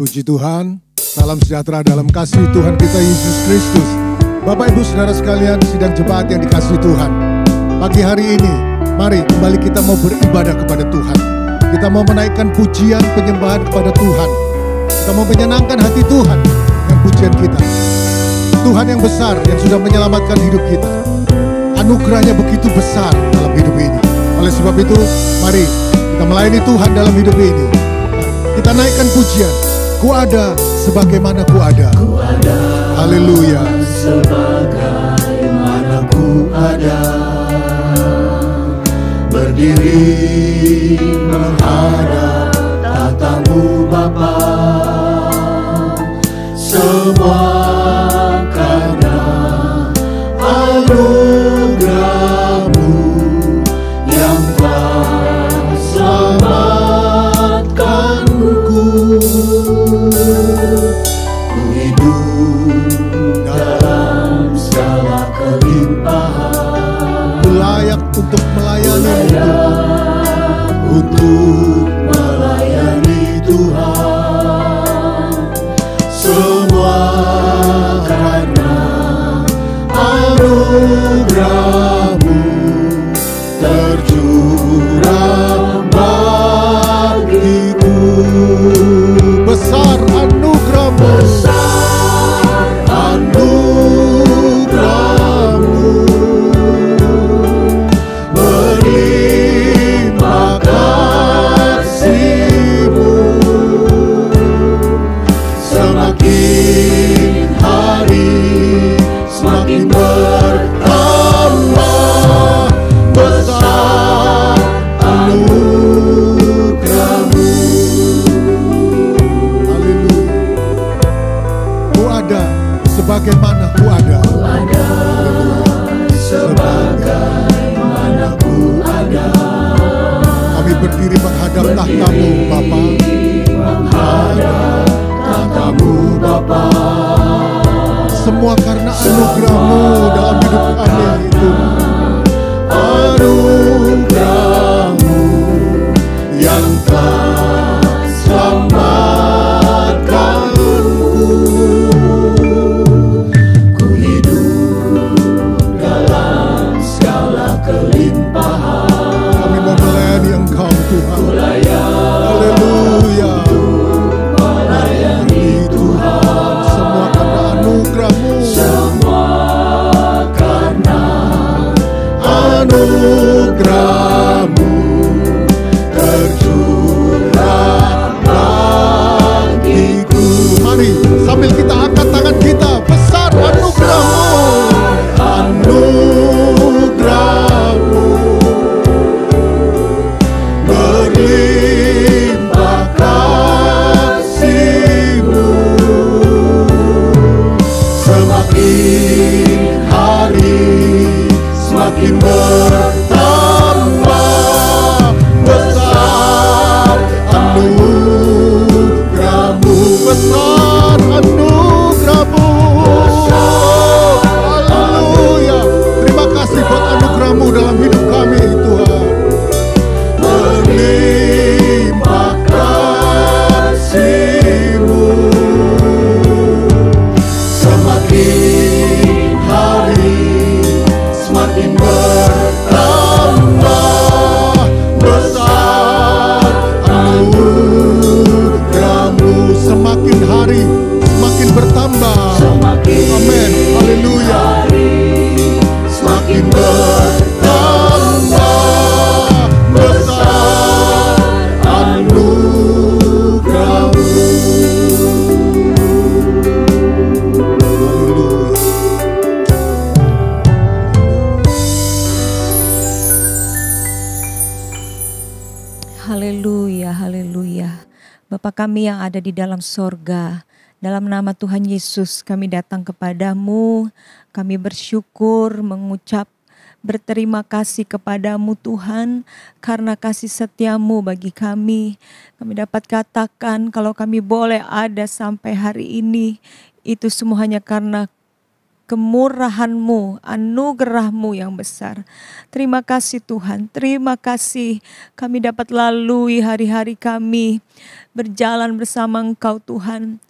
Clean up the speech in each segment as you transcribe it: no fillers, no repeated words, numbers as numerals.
Puji Tuhan, salam sejahtera dalam kasih Tuhan kita Yesus Kristus. Bapak Ibu Saudara sekalian, sidang jemaat yang dikasihi Tuhan. Pagi hari ini, mari kembali kita mau beribadah kepada Tuhan. Kita mau menaikkan pujian penyembahan kepada Tuhan. Kita mau menyenangkan hati Tuhan dengan pujian kita. Tuhan yang besar yang sudah menyelamatkan hidup kita. Anugerahnya begitu besar dalam hidup ini. Oleh sebab itu, mari kita melayani Tuhan dalam hidup ini. Kita naikkan pujian. Ku ada sebagaimana ku ada. Ku ada. Haleluya. Sebagaimana ku ada. Berdiri menghadap tatamu Bapa. Semua karena anugerah-Mu yang telah selamatkanku. Ku hidup dalam segala kelimpahan. Ku layak untuk melayani Tuhan. Untuk melayani Tuhan. Semua karena anugerah-Mu tercurah bagiku. Besar anugerah-Mu. Besar anugerah-Mu. Berlimpah kasih-Mu. Semakin hari semakin bertambah. Besar anugerah-Mu. Haleluya. Ku ada sebagaimana ku ada. Ku ada sebagaimana ku ada. Kami berdiri menghadap tahta-Mu Bapa. Menghadap tahta-Mu Bapa. Semua karena anugerah-Mu dalam hidup kami itu. Anugerah-Mu yang telah selamatkanku. Ku hidup dalam segala kelimpahan. Kami mau melayani Engkau Tuhan. Ku layak Haleluya. melayani Tuhan. Semua karena anugerah-Mu. Semua karena anugerah-Mu tercurah bagiku. Mari sambil kita angkat tangan kita. Besar anugerah-Mu. Anugerah-Mu berlimpah kasih-Mu. Semakin hari semakin bertambah. Besar anugerah-Mu. Besar anugerah-Mu. Haleluya. Terima kasih buat anugerah-Mu dalam hidup kami Tuhan. Berlimpah kasih-Mu. Semakin hari semakin bertambah. Besar anugerah-Mu. Semakin hari semakin bertambah. Semakin Amin. Haleluya. hari semakin bertambah. Besar anugerah-Mu. Haleluya, haleluya. Bapa kami yang ada di dalam sorga, dalam nama Tuhan Yesus kami datang kepadamu. Kami bersyukur, mengucap berterima kasih kepadamu Tuhan, karena kasih setiamu bagi kami. Kami dapat katakan kalau kami boleh ada sampai hari ini, itu semua hanya karena kemurahan-Mu, anugerah-Mu yang besar. Terima kasih Tuhan, terima kasih kami dapat lalui hari-hari kami berjalan bersama Engkau Tuhan.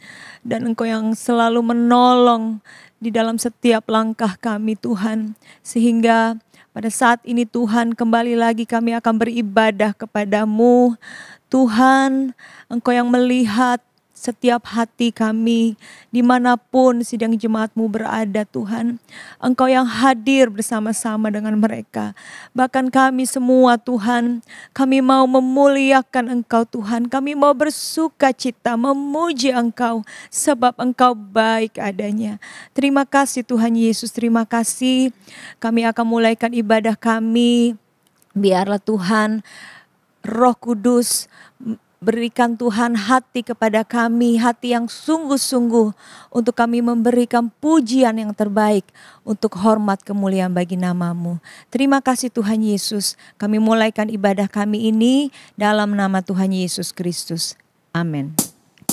Dan Engkau yang selalu menolong di dalam setiap langkah kami Tuhan. Sehingga pada saat ini Tuhan, kembali lagi kami akan beribadah kepada-Mu. Tuhan, Engkau yang melihat setiap hati kami, dimanapun sidang jemaat-Mu berada Tuhan. Engkau yang hadir bersama-sama dengan mereka. Bahkan kami semua Tuhan, kami mau memuliakan Engkau Tuhan. Kami mau bersuka cita, memuji Engkau, sebab Engkau baik adanya. Terima kasih Tuhan Yesus, terima kasih. Kami akan mulaikan ibadah kami. Biarlah Tuhan, Roh Kudus, berikan Tuhan hati kepada kami, hati yang sungguh-sungguh untuk kami memberikan pujian yang terbaik untuk hormat kemuliaan bagi nama-Mu. Terima kasih Tuhan Yesus, kami mulaikan ibadah kami ini dalam nama Tuhan Yesus Kristus. Amin.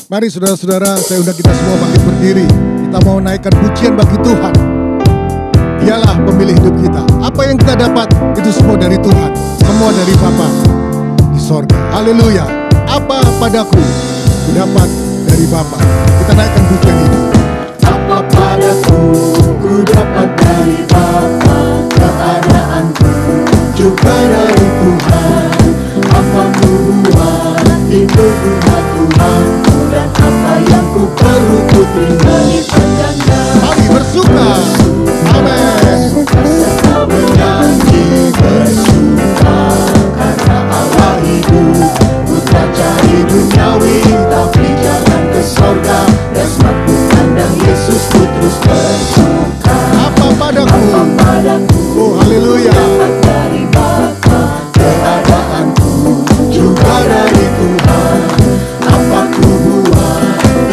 Mari saudara-saudara, saya undang kita semua bangkit berdiri. Kita mau naikkan pujian bagi Tuhan. Dialah pemilik hidup kita. Apa yang kita dapat itu semua dari Tuhan, semua dari Bapa di sorga. Haleluya. Apa padaku ku dapat dari Bapa. Kita naikkan pujian ini. Apa padaku ku dapat dari Bapa, keadaanku juga dari Tuhan. Apa ku buat itu guna Tuhanku, dan apa yang ku perlu ku terima lipat ganda. Mari bersuka. Amin. Serta menyanyi bersuka karena Allah hidup. Bukan cari duniawi, tapi jalan ke sorga. Dan semakin pandang Yesus, ku terus bersuka. Apa padaku? Oh haleluya. Dapat dari Bapa, keadaanku juga dari Tuhan. Apa ku buat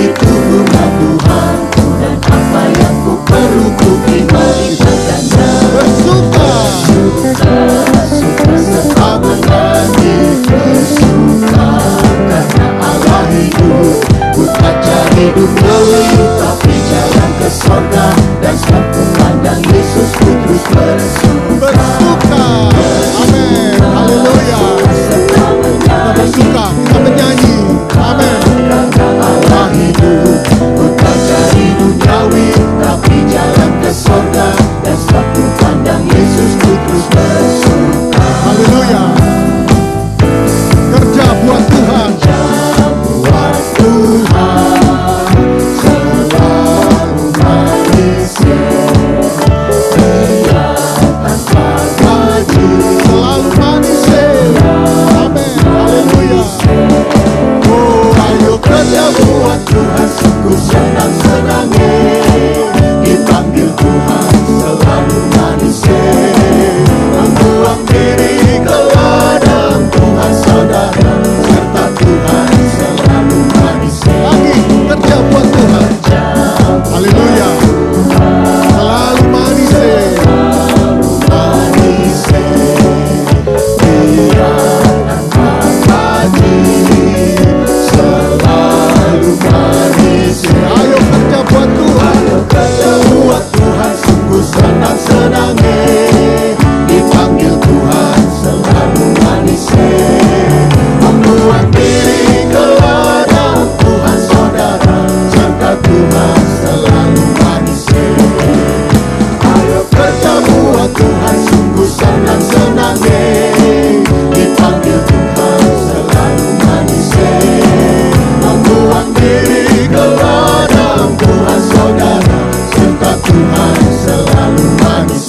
itu guna Tuhanku, dan apa yang ku perlu ku terima lipat ganda. Bersuka. Suka serta menyanyi bersuka karena Allah hidup. Bukan cari duniawi, tapi jalan ke sorga. Dan semakin pandang Yesus, ku terus bersuka. Amin. Haleluya. Kita bersuka, kita menyanyi. Amin. Karena Allah hidup. Bukan cari duniawi, tapi jalan ke sorga. Dan semakin pandang Yesus, ku terus bersuka. Haleluya. Kerja buat Tuhan. Buat Tuhan selalu manis, Dia tanpa gaji. Selalu manis. Amin. Haleluya. Oh, ayo kerja buat Tuhan, sungguh senang-senangnya. Dipanggil Tuhan selalu manis, membuang diri ke ladang Tuhan saudara, serta Tuhan selalu manis. Lagi kerja buat Tuhan. Haleluya. Selalu manis. Manis, Dia tanpa gaji, selalu manis. Ayo kerja buat Tuhan. Kerja buat Tuhan, sungguh senang-senangnya. Dipanggil Tuhan selalu manis, membuang diri ke ladang Tuhan saudara, serta Tuhan selalu manis. Ayo kerja buat Tuhan, sungguh senang-senangnya. Dipanggil Tuhan selalu manis, membuang diri ke ladang Tuhan saudara, serta Tuhan selalu manis.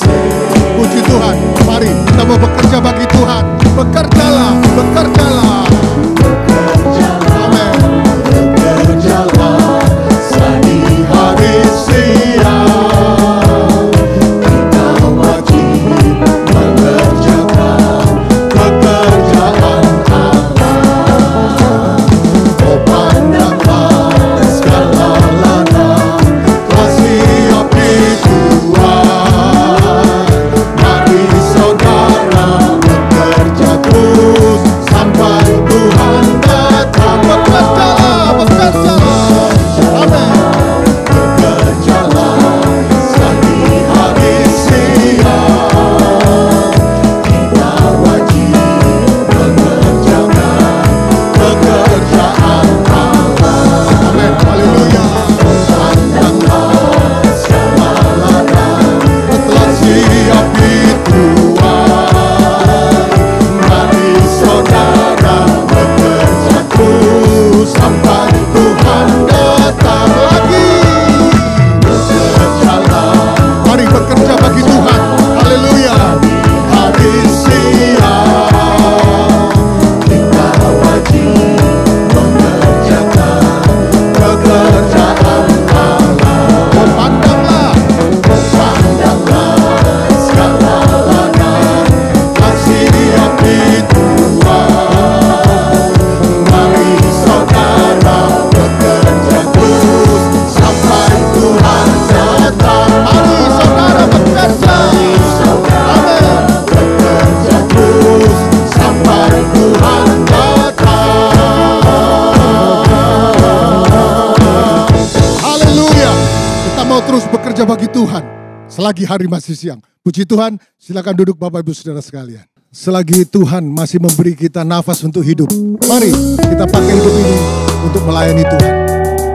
pagi hari masih siang. Puji Tuhan, silakan duduk Bapak Ibu Saudara sekalian. Selagi Tuhan masih memberi kita nafas untuk hidup, mari kita pakai hidup ini untuk melayani Tuhan.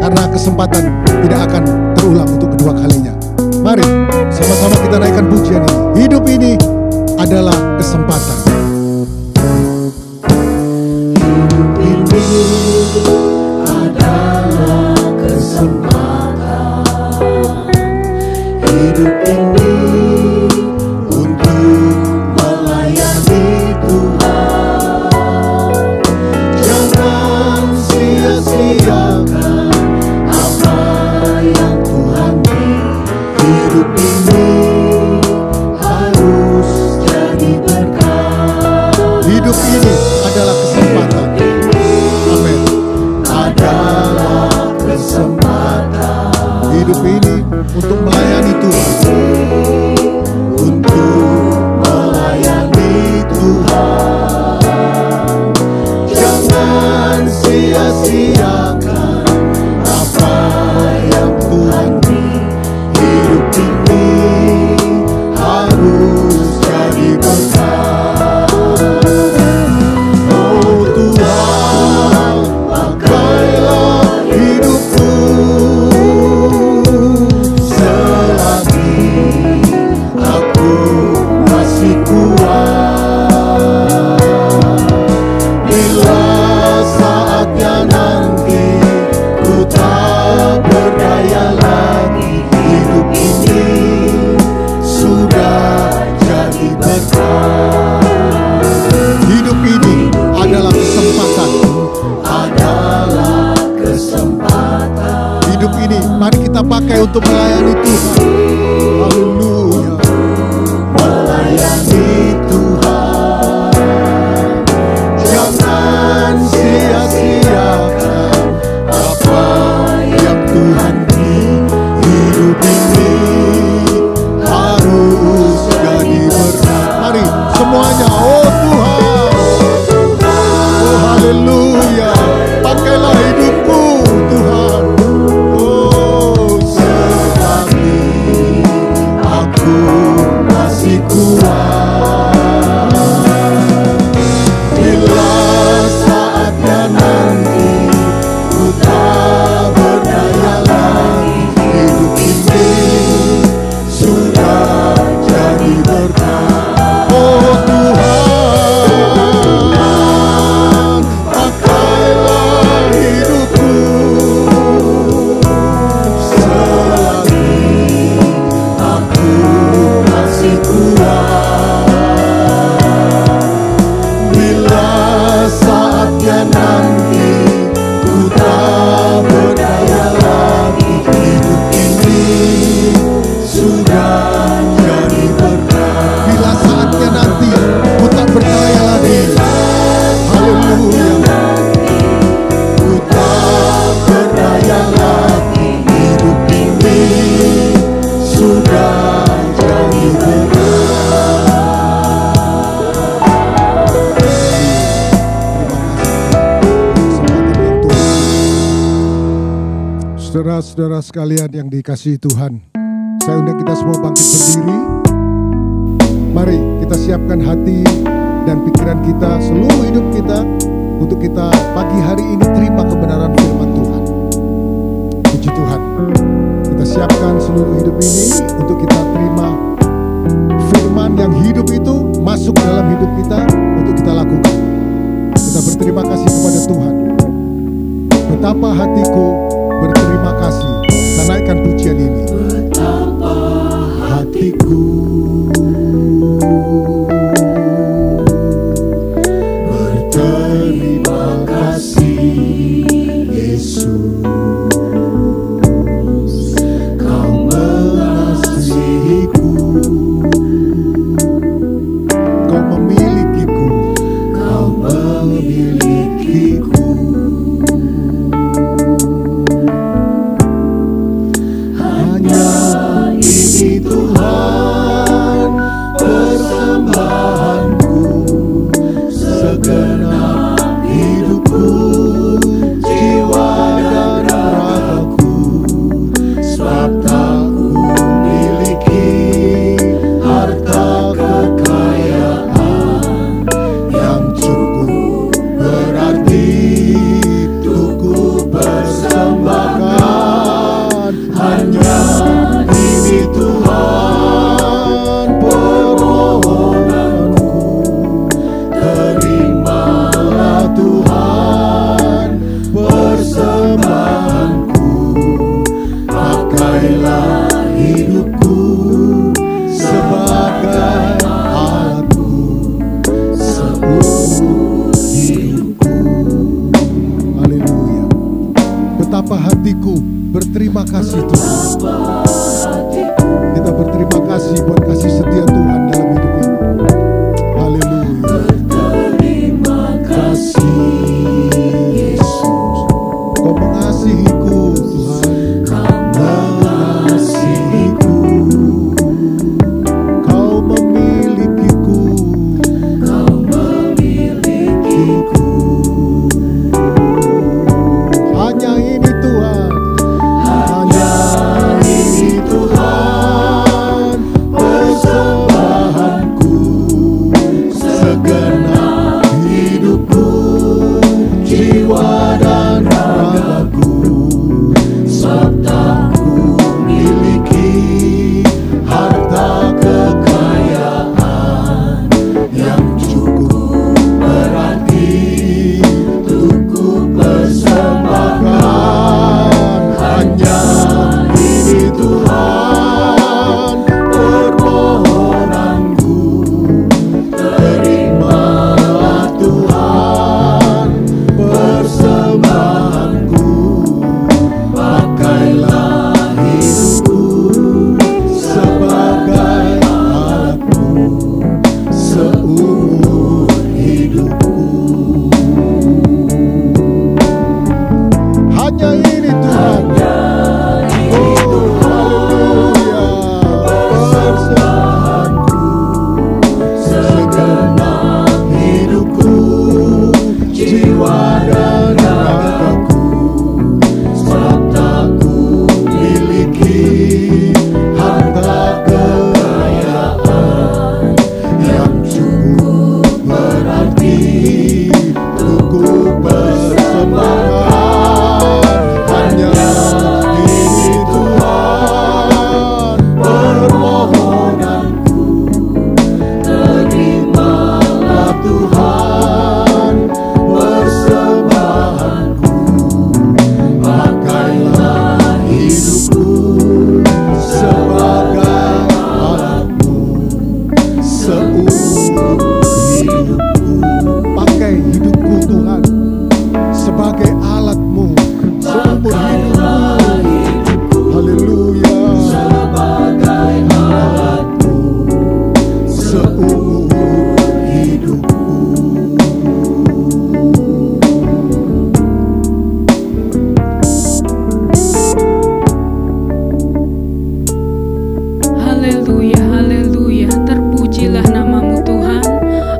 Karena kesempatan tidak akan terulang untuk kedua kalinya. Mari sama-sama kita naikkan pujian ini. Hidup ini adalah kesempatan. Hidup ini adalah kesempatan. Hidup ini untuk melayani Tuhan. Jangan sia-siakan apa yang Tuhan beri. Hidup ini harus jadi berkat. Hidup ini adalah kesempatan. Amin. Adalah kesempatan. Hidup ini untuk melayani Tuhan. Untuk melayani Tuhan. Jangan sia-siakan apa yang Tuhan beri. Hidup ini harus jadi berkat. Oh Tuhan, pakailah hidupku selagi aku masih kuat. Bila saatnya nanti ku tak berdaya lagi, hidup ini sudah jadi berkat. Hidup ini adalah kesempatan. Adalah kesempatan. Hidup ini mari kita pakai untuk melayani Tuhan. Haleluya. Melayani Tuhan. Jangan sia-siakan apa yang Tuhan beri. Hidup ini harus jadi berkat. Mari semuanya, oh Tuhan, oh haleluya. Pakailah hidupku Tuhan. Oh Selagi aku masih kuat. Bila saatnya nanti ku tak berdaya lagi, hidup ini sudah jadi berkat. oh Tuhan, Pakailah hidupku selagi aku masih kuat. Bila saatnya nanti ku tak berdaya lagi, hidup ini sudah jadi berkat. bila saatnya nanti ku tak berdaya lagi. Haleluya. Ku tak berdaya lagi, hidup ini sudah jadi Saudara-saudara sekalian yang dikasihi Tuhan, saya undang kita semua bangkit berdiri. Mari kita siapkan hati dan pikiran kita, seluruh hidup kita, untuk kita pagi hari ini terima kebenaran firman Tuhan. Puji Tuhan. Kita siapkan seluruh hidup ini untuk kita terima firman yang hidup itu masuk dalam hidup kita untuk kita lakukan. Kita berterima kasih kepada Tuhan. Betapa hatiku berterima kasih. Kita naikkan pujian ini. Betapa hatiku berterima kasih, Yesus. Kau mengasihiku, Kau memilikiku. Kau memilikiku. Hanya ini Tuhan seumur hidupku. Haleluya, haleluya, terpujilah namamu Tuhan.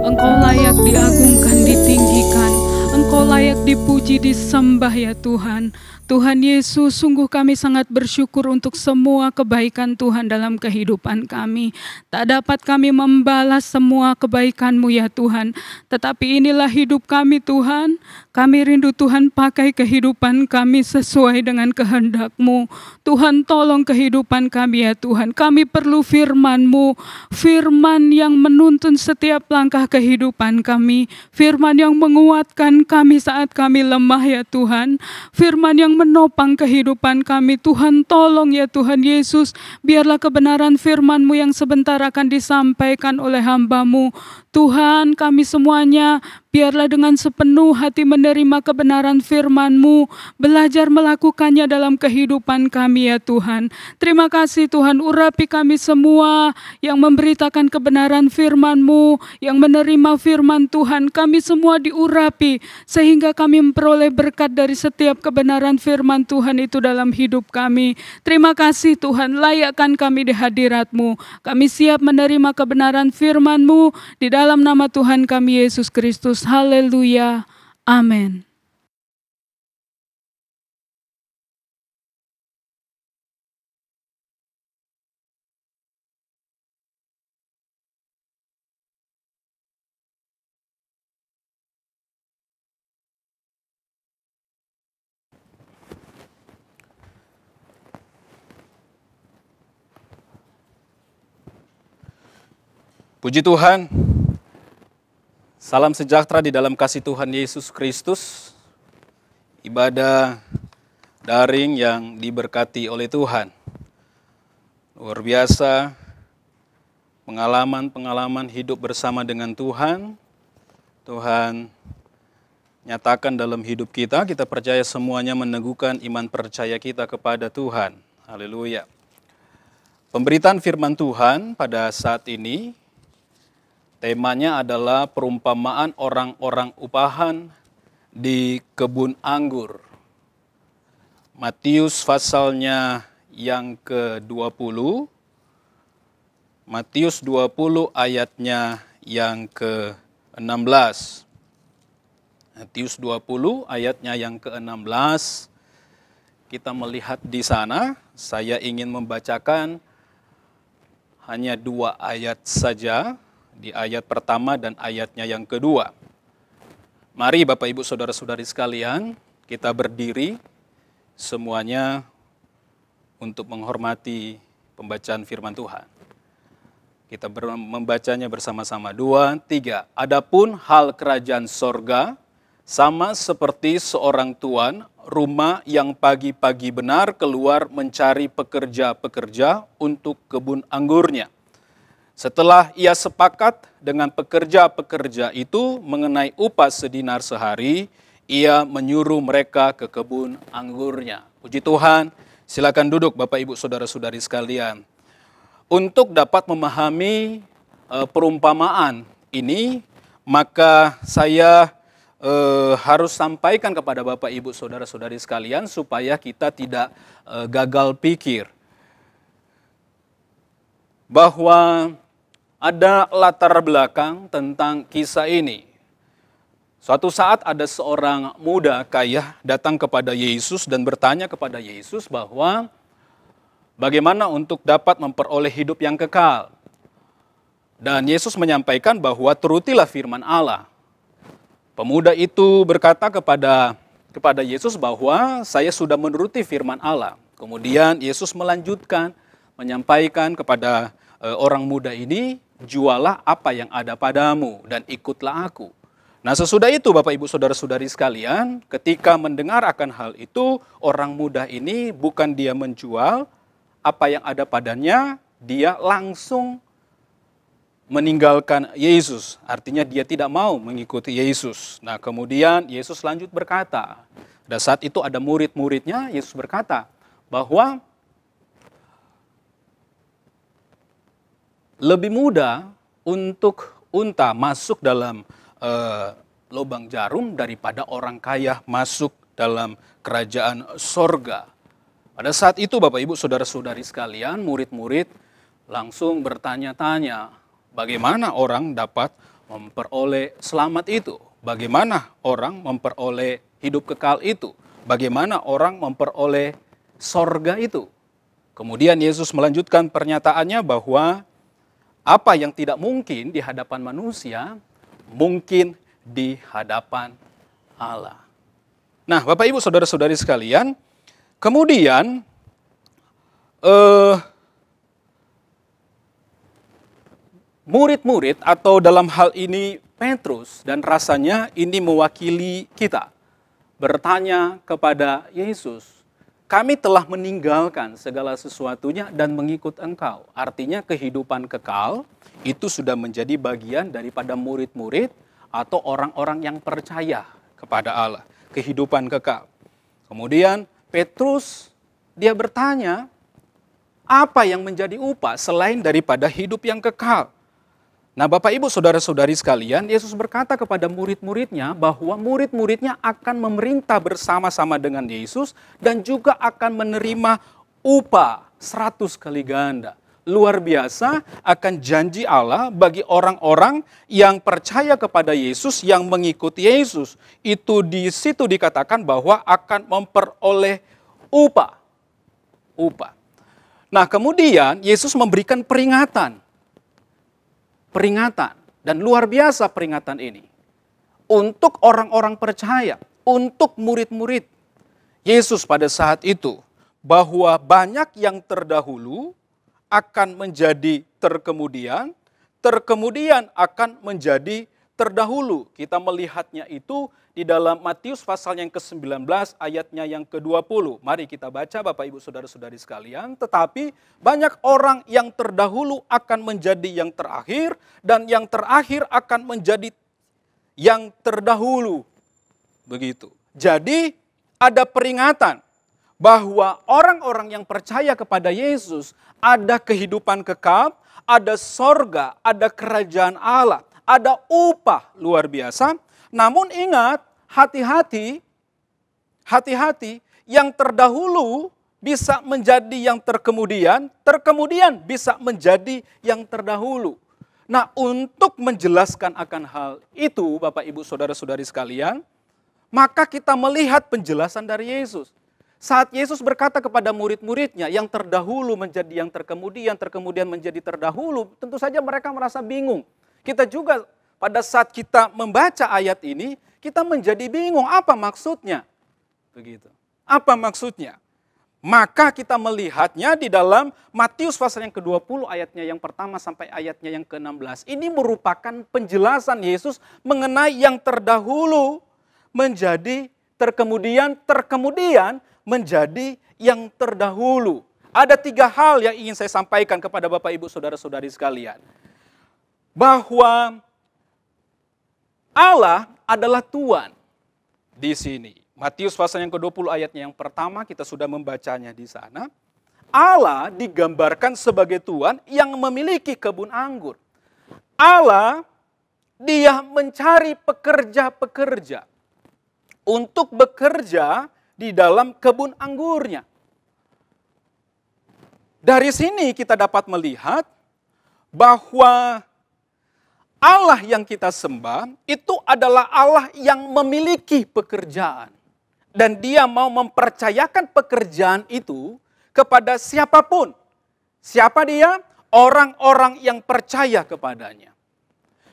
Engkau layak diagungkan, ditinggikan. Engkau layak dipuji, disembah ya Tuhan. Tuhan Yesus, sungguh kami sangat bersyukur untuk semua kebaikan Tuhan dalam kehidupan kami. Tak dapat kami membalas semua kebaikan-Mu ya Tuhan. Tetapi inilah hidup kami Tuhan. Kami rindu Tuhan pakai kehidupan kami sesuai dengan kehendak-Mu. Tuhan tolong kehidupan kami ya Tuhan. Kami perlu firman-Mu. Firman yang menuntun setiap langkah kehidupan kami. Firman yang menguatkan kami saat kami lemah ya Tuhan. Firman yang menopang kehidupan kami. Tuhan tolong ya Tuhan Yesus, biarlah kebenaran firman-Mu yang sebentar akan disampaikan oleh hamba-Mu. Tuhan, kami semuanya biarlah dengan sepenuh hati menerima kebenaran firman-Mu, belajar melakukannya dalam kehidupan kami ya Tuhan. Terima kasih Tuhan, urapi kami semua yang memberitakan kebenaran firman-Mu, yang menerima firman Tuhan. Kami semua diurapi sehingga kami memperoleh berkat dari setiap kebenaran firman Tuhan itu dalam hidup kami. Terima kasih Tuhan, layakkan kami di hadirat-Mu. Kami siap menerima kebenaran firman-Mu di dalam nama Tuhan kami Yesus Kristus. Haleluya. Amin. Puji Tuhan, salam sejahtera di dalam kasih Tuhan Yesus Kristus. Ibadah daring yang diberkati oleh Tuhan. Luar biasa, pengalaman-pengalaman hidup bersama dengan Tuhan. Tuhan nyatakan dalam hidup kita, kita percaya semuanya meneguhkan iman percaya kita kepada Tuhan. Haleluya. Pemberitaan firman Tuhan pada saat ini, temanya adalah perumpamaan orang-orang upahan di kebun anggur. Matius pasalnya yang ke-20, Matius 20 ayatnya yang ke-16. Matius 20 ayatnya yang ke-16, kita melihat di sana, saya ingin membacakan hanya 2 ayat saja, di ayat pertama dan ayatnya yang kedua. Mari Bapak Ibu Saudara-saudari sekalian, kita berdiri semuanya untuk menghormati pembacaan firman Tuhan. Kita membacanya bersama-sama. 2, 3. Adapun hal kerajaan sorga sama seperti seorang tuan rumah yang pagi-pagi benar keluar mencari pekerja-pekerja untuk kebun anggurnya. Setelah ia sepakat dengan pekerja-pekerja itu mengenai upah sedinar sehari, ia menyuruh mereka ke kebun anggurnya. Puji Tuhan, silakan duduk Bapak Ibu Saudara-saudari sekalian. Untuk dapat memahami perumpamaan ini, maka saya harus sampaikan kepada Bapak Ibu Saudara-saudari sekalian supaya kita tidak gagal pikir. Bahwa ada latar belakang tentang kisah ini. Suatu saat ada seorang muda kaya datang kepada Yesus dan bertanya kepada Yesus bahwa bagaimana untuk dapat memperoleh hidup yang kekal. Dan Yesus menyampaikan bahwa turutilah firman Allah. Pemuda itu berkata kepada Yesus bahwa saya sudah menuruti firman Allah. Kemudian Yesus melanjutkan menyampaikan kepada orang muda ini, jualah apa yang ada padamu dan ikutlah aku. Nah sesudah itu Bapak Ibu Saudara-saudari sekalian, ketika mendengar akan hal itu, orang muda ini bukan dia menjual apa yang ada padanya, dia langsung meninggalkan Yesus. Artinya dia tidak mau mengikuti Yesus. Nah kemudian Yesus lanjut berkata, pada saat itu ada murid-muridnya, Yesus berkata bahwa lebih mudah untuk unta masuk dalam lubang jarum daripada orang kaya masuk dalam kerajaan sorga. Pada saat itu Bapak Ibu Saudara-saudari sekalian, murid-murid langsung bertanya-tanya, bagaimana orang dapat memperoleh selamat itu? Bagaimana orang memperoleh hidup kekal itu? Bagaimana orang memperoleh sorga itu? Kemudian Yesus melanjutkan pernyataannya bahwa apa yang tidak mungkin di hadapan manusia, mungkin di hadapan Allah. Nah, Bapak Ibu Saudara-saudari sekalian, kemudian murid-murid atau dalam hal ini Petrus, dan rasanya ini mewakili kita, bertanya kepada Yesus, kami telah meninggalkan segala sesuatunya dan mengikut Engkau. Artinya kehidupan kekal itu sudah menjadi bagian daripada murid-murid atau orang-orang yang percaya kepada Allah. Kehidupan kekal. Kemudian Petrus dia bertanya, apa yang menjadi upah selain daripada hidup yang kekal? Nah Bapak Ibu Saudara-saudari sekalian, Yesus berkata kepada murid-muridnya bahwa murid-muridnya akan memerintah bersama-sama dengan Yesus dan juga akan menerima upah 100 kali ganda. Luar biasa akan janji Allah bagi orang-orang yang percaya kepada Yesus, yang mengikuti Yesus. Itu di situ dikatakan bahwa akan memperoleh upah. Upah. Nah kemudian Yesus memberikan peringatan. Peringatan, dan luar biasa peringatan ini. Untuk orang-orang percaya, untuk murid-murid Yesus pada saat itu, bahwa banyak yang terdahulu akan menjadi terkemudian, terkemudian akan menjadi terdahulu. Kita melihatnya itu di dalam Matius pasal yang ke-19 ayatnya yang ke-20. Mari kita baca Bapak Ibu Saudara-saudari sekalian. Tetapi banyak orang yang terdahulu akan menjadi yang terakhir, dan yang terakhir akan menjadi yang terdahulu. Begitu. Jadi ada peringatan bahwa orang-orang yang percaya kepada Yesus ada kehidupan kekal, ada sorga, ada kerajaan Allah, ada upah luar biasa. Namun ingat, hati-hati, yang terdahulu bisa menjadi yang terkemudian, terkemudian bisa menjadi yang terdahulu. Nah, untuk menjelaskan akan hal itu, Bapak Ibu Saudara-saudari sekalian, maka kita melihat penjelasan dari Yesus. Saat Yesus berkata kepada murid-muridnya, yang terdahulu menjadi yang terkemudian, terkemudian menjadi terdahulu, tentu saja mereka merasa bingung. Kita juga pada saat kita membaca ayat ini, kita menjadi bingung apa maksudnya. Begitu. Apa maksudnya? Maka kita melihatnya di dalam Matius pasal yang ke-20 ayatnya yang pertama sampai ayatnya yang ke-16. Ini merupakan penjelasan Yesus mengenai yang terdahulu menjadi terkemudian, terkemudian menjadi yang terdahulu. Ada 3 hal yang ingin saya sampaikan kepada Bapak Ibu Saudara-saudari sekalian. Bahwa Allah adalah Tuhan di sini. Matius pasal yang ke-20 ayatnya yang pertama kita sudah membacanya di sana. Allah digambarkan sebagai Tuhan yang memiliki kebun anggur. Allah dia mencari pekerja-pekerja untuk bekerja di dalam kebun anggurnya. Dari sini kita dapat melihat bahwa Allah yang kita sembah itu adalah Allah yang memiliki pekerjaan. Dan dia mau mempercayakan pekerjaan itu kepada siapapun. Siapa dia? Orang-orang yang percaya kepadanya.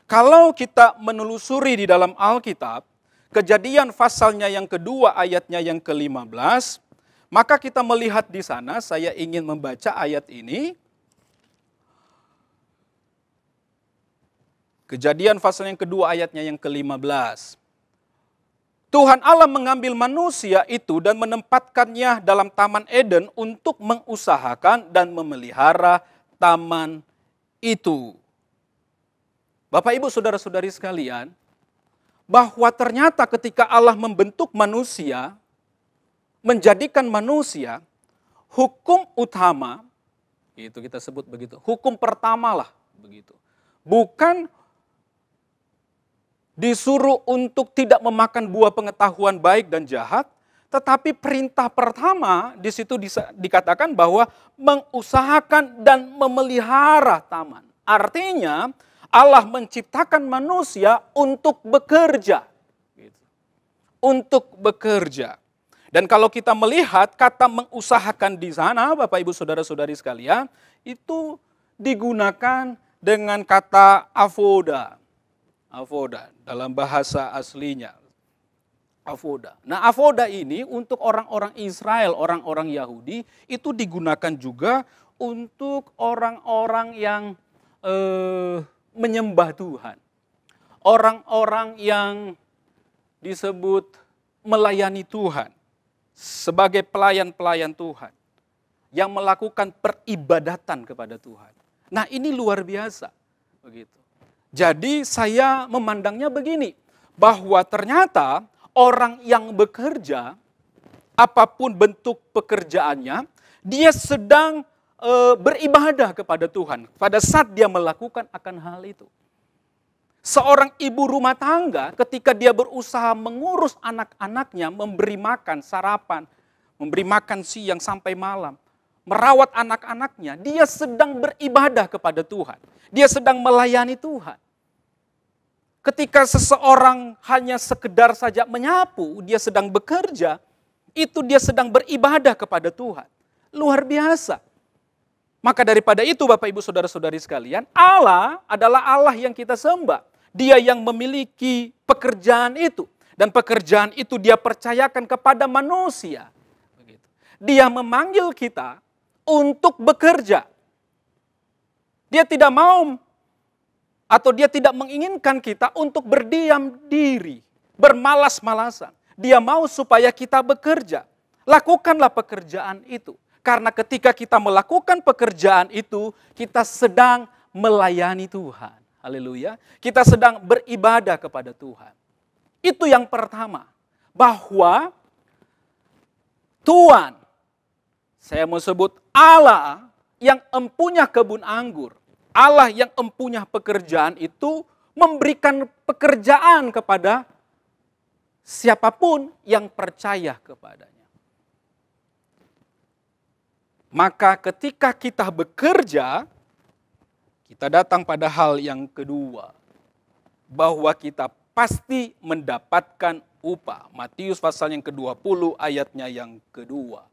Kalau kita menelusuri di dalam Alkitab, Kejadian pasalnya yang kedua ayatnya yang ke-15, maka kita melihat di sana, saya ingin membaca ayat ini. Kejadian pasal yang kedua ayatnya yang ke-15. Tuhan Allah mengambil manusia itu dan menempatkannya dalam Taman Eden untuk mengusahakan dan memelihara taman itu. Bapak Ibu Saudara-saudari sekalian, bahwa ternyata ketika Allah membentuk manusia, menjadikan manusia, hukum utama, itu kita sebut begitu, hukum pertama lah begitu. bukan disuruh untuk tidak memakan buah pengetahuan baik dan jahat, tetapi perintah pertama di situ dikatakan bahwa mengusahakan dan memelihara taman. Artinya Allah menciptakan manusia untuk bekerja. Untuk bekerja. Dan kalau kita melihat kata mengusahakan di sana, Bapak Ibu Saudara-saudari sekalian, itu digunakan dengan kata avoda. Avoda dalam bahasa aslinya. Avoda. Nah, avoda ini untuk orang-orang Israel, orang-orang Yahudi, itu digunakan juga untuk orang-orang yang menyembah Tuhan. Orang-orang yang disebut melayani Tuhan. Sebagai pelayan-pelayan Tuhan yang melakukan peribadatan kepada Tuhan. Nah, ini luar biasa, begitu. Jadi saya memandangnya begini, bahwa ternyata orang yang bekerja, apapun bentuk pekerjaannya, dia sedang beribadah kepada Tuhan pada saat dia melakukan akan hal itu. Seorang ibu rumah tangga ketika dia berusaha mengurus anak-anaknya, memberi makan sarapan, memberi makan siang sampai malam, merawat anak-anaknya, dia sedang beribadah kepada Tuhan. Dia sedang melayani Tuhan. Ketika seseorang hanya sekedar saja menyapu, dia sedang bekerja, itu dia sedang beribadah kepada Tuhan. Luar biasa. Maka daripada itu Bapak Ibu Saudara-saudari sekalian, Allah adalah Allah yang kita sembah. Dia yang memiliki pekerjaan itu. Dan pekerjaan itu dia percayakan kepada manusia. Dia memanggil kita untuk bekerja. Dia tidak mau atau dia tidak menginginkan kita untuk berdiam diri, bermalas-malasan. Dia mau supaya kita bekerja. Lakukanlah pekerjaan itu. Karena ketika kita melakukan pekerjaan itu, kita sedang melayani Tuhan. Haleluya. Kita sedang beribadah kepada Tuhan. Itu yang pertama. Bahwa Tuhan, saya mau sebut Allah yang empunya kebun anggur. Allah yang empunya pekerjaan itu memberikan pekerjaan kepada siapapun yang percaya kepadanya. Maka ketika kita bekerja, kita datang pada hal yang kedua. Bahwa kita pasti mendapatkan upah. Matius pasal yang ke-20 ayatnya yang kedua.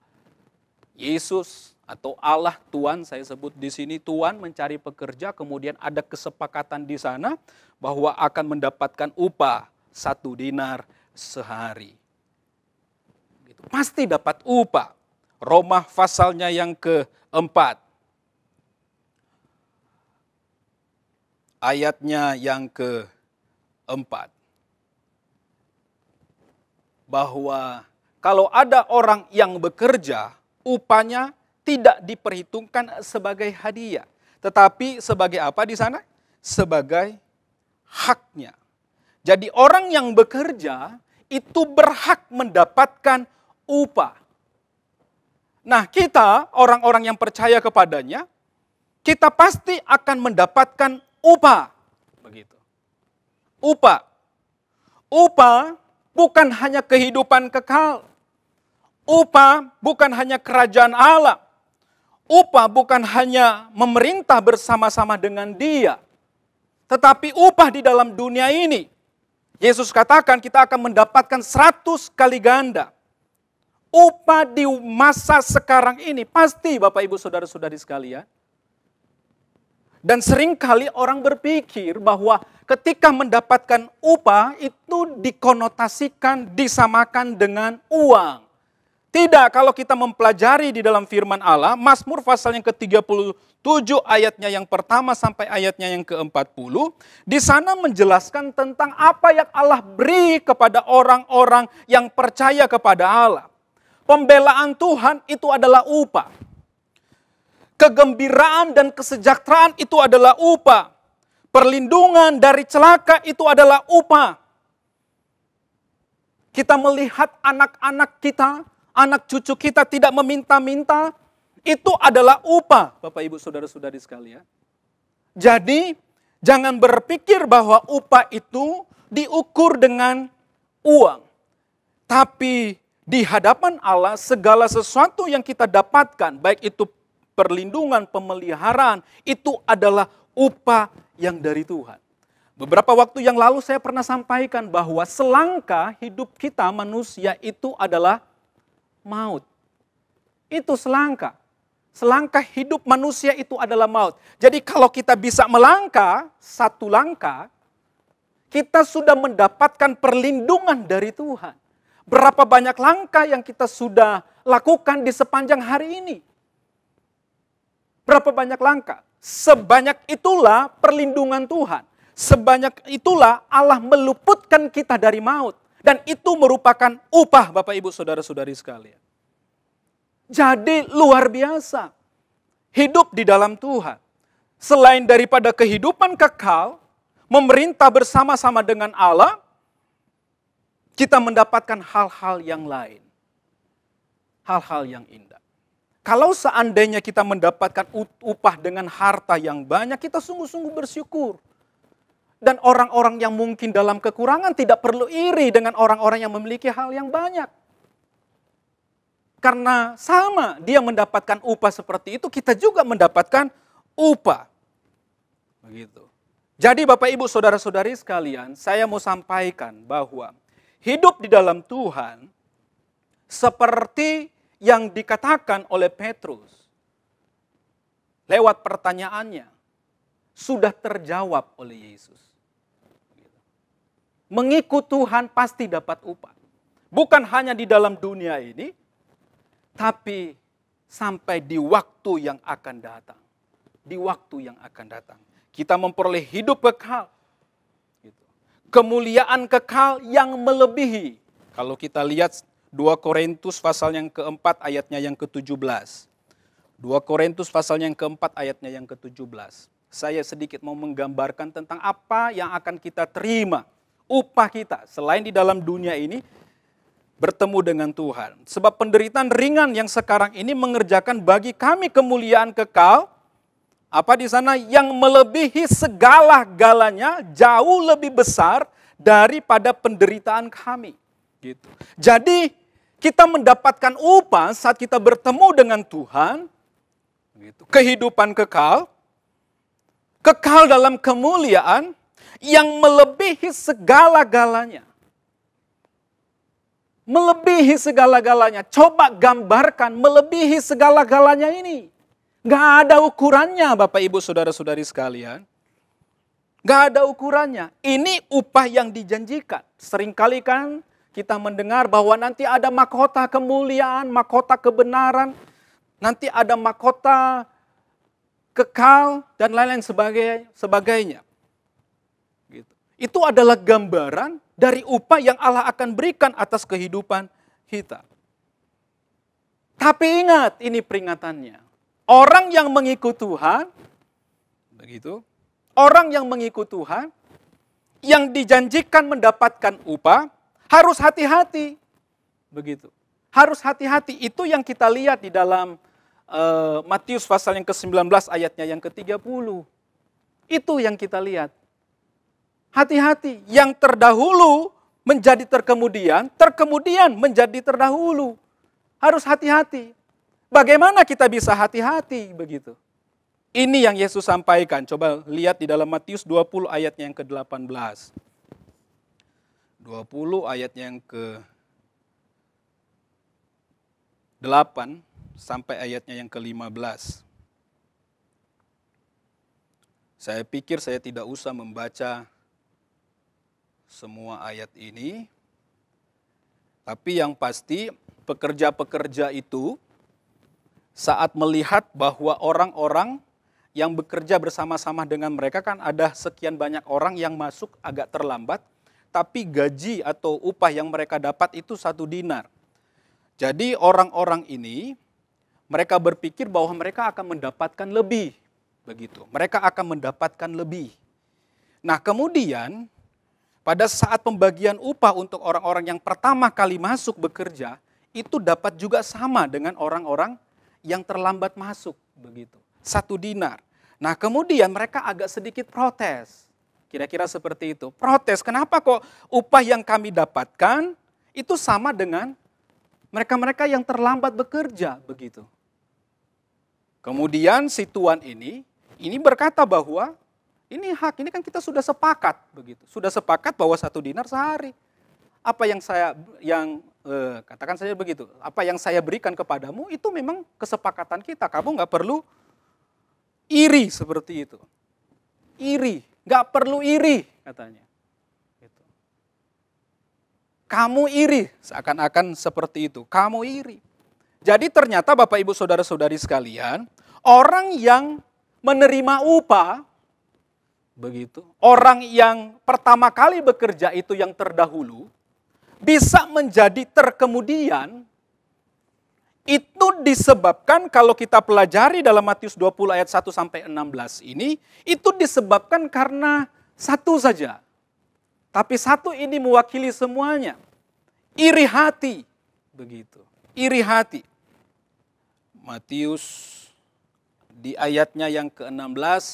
Yesus atau Allah Tuhan, saya sebut di sini Tuhan mencari pekerja, kemudian ada kesepakatan di sana bahwa akan mendapatkan upah 1 dinar sehari. Pasti dapat upah. Roma pasalnya yang keempat. Ayatnya yang keempat. Bahwa kalau ada orang yang bekerja, upahnya tidak diperhitungkan sebagai hadiah. Tetapi sebagai apa di sana? Sebagai haknya. Jadi orang yang bekerja itu berhak mendapatkan upah. Nah, kita orang-orang yang percaya kepadanya, kita pasti akan mendapatkan upah. Begitu. Upah. Upah bukan hanya kehidupan kekal. Upah bukan hanya kerajaan Allah. Upah bukan hanya memerintah bersama-sama dengan Dia. Tetapi upah di dalam dunia ini, Yesus katakan kita akan mendapatkan 100 kali ganda. Upah di masa sekarang ini pasti Bapak Ibu Saudara-saudari sekalian. Dan seringkali orang berpikir bahwa ketika mendapatkan upah itu dikonotasikan, disamakan dengan uang. Tidak, kalau kita mempelajari di dalam firman Allah, Mazmur pasal yang ke-37 ayatnya yang pertama sampai ayatnya yang ke-40, di sana menjelaskan tentang apa yang Allah beri kepada orang-orang yang percaya kepada Allah. Pembelaan Tuhan itu adalah upah. Kegembiraan dan kesejahteraan itu adalah upah. Perlindungan dari celaka itu adalah upah. Kita melihat anak-anak kita, anak cucu kita tidak meminta-minta, itu adalah upah, Bapak Ibu Saudara-saudari sekalian. Jadi, Jangan berpikir bahwa upah itu diukur dengan uang. Tapi di hadapan Allah segala sesuatu yang kita dapatkan, baik itu perlindungan, pemeliharaan, itu adalah upah yang dari Tuhan. Beberapa waktu yang lalu saya pernah sampaikan bahwa selangkah hidup kita manusia itu adalah maut. Itu selangkah. Selangkah hidup manusia itu adalah maut. Jadi kalau kita bisa melangkah satu langkah, kita sudah mendapatkan perlindungan dari Tuhan. Berapa banyak langkah yang kita sudah lakukan di sepanjang hari ini? Berapa banyak langkah? Sebanyak itulah perlindungan Tuhan. Sebanyak itulah Allah meluputkan kita dari maut. Dan itu merupakan upah Bapak Ibu Saudara-saudari sekalian. Jadi luar biasa. Hidup di dalam Tuhan. Selain daripada kehidupan kekal, memerintah bersama-sama dengan Allah, kita mendapatkan hal-hal yang lain. Hal-hal yang indah. Kalau seandainya kita mendapatkan upah dengan harta yang banyak, kita sungguh-sungguh bersyukur. Dan orang-orang yang mungkin dalam kekurangan tidak perlu iri dengan orang-orang yang memiliki hal yang banyak. Karena sama dia mendapatkan upah seperti itu, kita juga mendapatkan upah. Begitu. Jadi Bapak Ibu Saudara-saudari sekalian, saya mau sampaikan bahwa hidup di dalam Tuhan seperti yang dikatakan oleh Petrus lewat pertanyaannya sudah terjawab oleh Yesus. Mengikut Tuhan pasti dapat upah. Bukan hanya di dalam dunia ini, tapi sampai di waktu yang akan datang. Di waktu yang akan datang. Kita memperoleh hidup kekal. Kemuliaan kekal yang melebihi. Kalau kita lihat 2 Korintus pasal yang keempat ayatnya yang ke-17. 2 Korintus pasal yang keempat ayatnya yang ke-17. Saya sedikit mau menggambarkan tentang apa yang akan kita terima. Upah kita selain di dalam dunia ini bertemu dengan Tuhan. Sebab penderitaan ringan yang sekarang ini mengerjakan bagi kami kemuliaan kekal. Apa di sana yang melebihi segala-galanya, jauh lebih besar daripada penderitaan kami. Gitu. Jadi kita mendapatkan upah saat kita bertemu dengan Tuhan. Gitu. Kehidupan kekal. Kekal dalam kemuliaan yang melebihi segala-galanya. Melebihi segala-galanya. Coba gambarkan melebihi segala-galanya ini. Gak ada ukurannya Bapak Ibu Saudara-saudari sekalian. Gak ada ukurannya. Ini upah yang dijanjikan. Seringkali kan kita mendengar bahwa nanti ada mahkota kemuliaan, mahkota kebenaran. Nanti ada mahkota kekal dan lain-lain sebagainya. Gitu. Itu adalah gambaran dari upah yang Allah akan berikan atas kehidupan kita. Tapi ingat, ini peringatannya. Orang yang mengikut Tuhan, begitu. Orang yang mengikut Tuhan, yang dijanjikan mendapatkan upah, harus hati-hati. Begitu. Harus hati-hati. Itu yang kita lihat di dalam Matius pasal yang ke-19 ayatnya yang ke-30. Itu yang kita lihat. Hati-hati, yang terdahulu menjadi terkemudian, terkemudian menjadi terdahulu. Harus hati-hati. Bagaimana kita bisa hati-hati begitu? Ini yang Yesus sampaikan. Coba lihat di dalam Matius 20 ayatnya yang ke-18. 20 ayatnya yang ke-8 sampai ayatnya yang ke-15. Saya pikir saya tidak usah membaca semua ayat ini. Tapi yang pasti pekerja-pekerja itu saat melihat bahwa orang-orang yang bekerja bersama-sama dengan mereka kan ada sekian banyak orang yang masuk agak terlambat. Tapi gaji atau upah yang mereka dapat itu 1 dinar. Jadi orang-orang ini mereka berpikir bahwa mereka akan mendapatkan lebih. Begitu. Mereka akan mendapatkan lebih. Nah kemudian pada saat pembagian upah untuk orang-orang yang pertama kali masuk bekerja, itu dapat juga sama dengan orang-orang yang terlambat masuk. Begitu. 1 dinar. Nah kemudian mereka agak sedikit protes. Kira-kira seperti itu. Protes, kenapa kok upah yang kami dapatkan itu sama dengan mereka-mereka yang terlambat bekerja begitu. Kemudian si tuan ini berkata bahwa ini hak, ini kan kita sudah sepakat begitu. Sudah sepakat bahwa 1 dinar sehari. Apa yang katakan saja begitu, apa yang saya berikan kepadamu itu memang kesepakatan kita. Kamu nggak perlu iri seperti itu. Iri, nggak perlu iri katanya. Gitu. Kamu iri, seakan-akan seperti itu. Kamu iri. Jadi ternyata Bapak Ibu Saudara-saudari sekalian, orang yang menerima upah, begitu, orang yang pertama kali bekerja itu yang terdahulu, bisa menjadi terkemudian, itu disebabkan kalau kita pelajari dalam Matius 20 ayat 1 sampai 16 ini, itu disebabkan karena satu saja. Tapi satu ini mewakili semuanya. Iri hati, begitu. Iri hati. Matius di ayatnya yang ke-16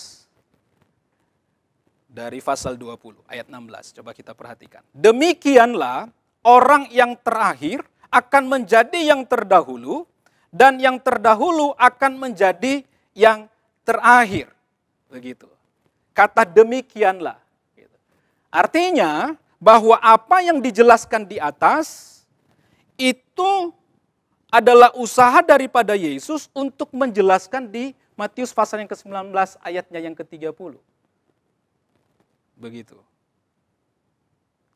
dari pasal 20 ayat 16. Coba kita perhatikan. Demikianlah orang yang terakhir akan menjadi yang terdahulu, dan yang terdahulu akan menjadi yang terakhir. Begitu. Kata demikianlah. Artinya bahwa apa yang dijelaskan di atas itu adalah usaha daripada Yesus untuk menjelaskan di Matius pasal yang ke-19 ayatnya yang ke-30. Begitu.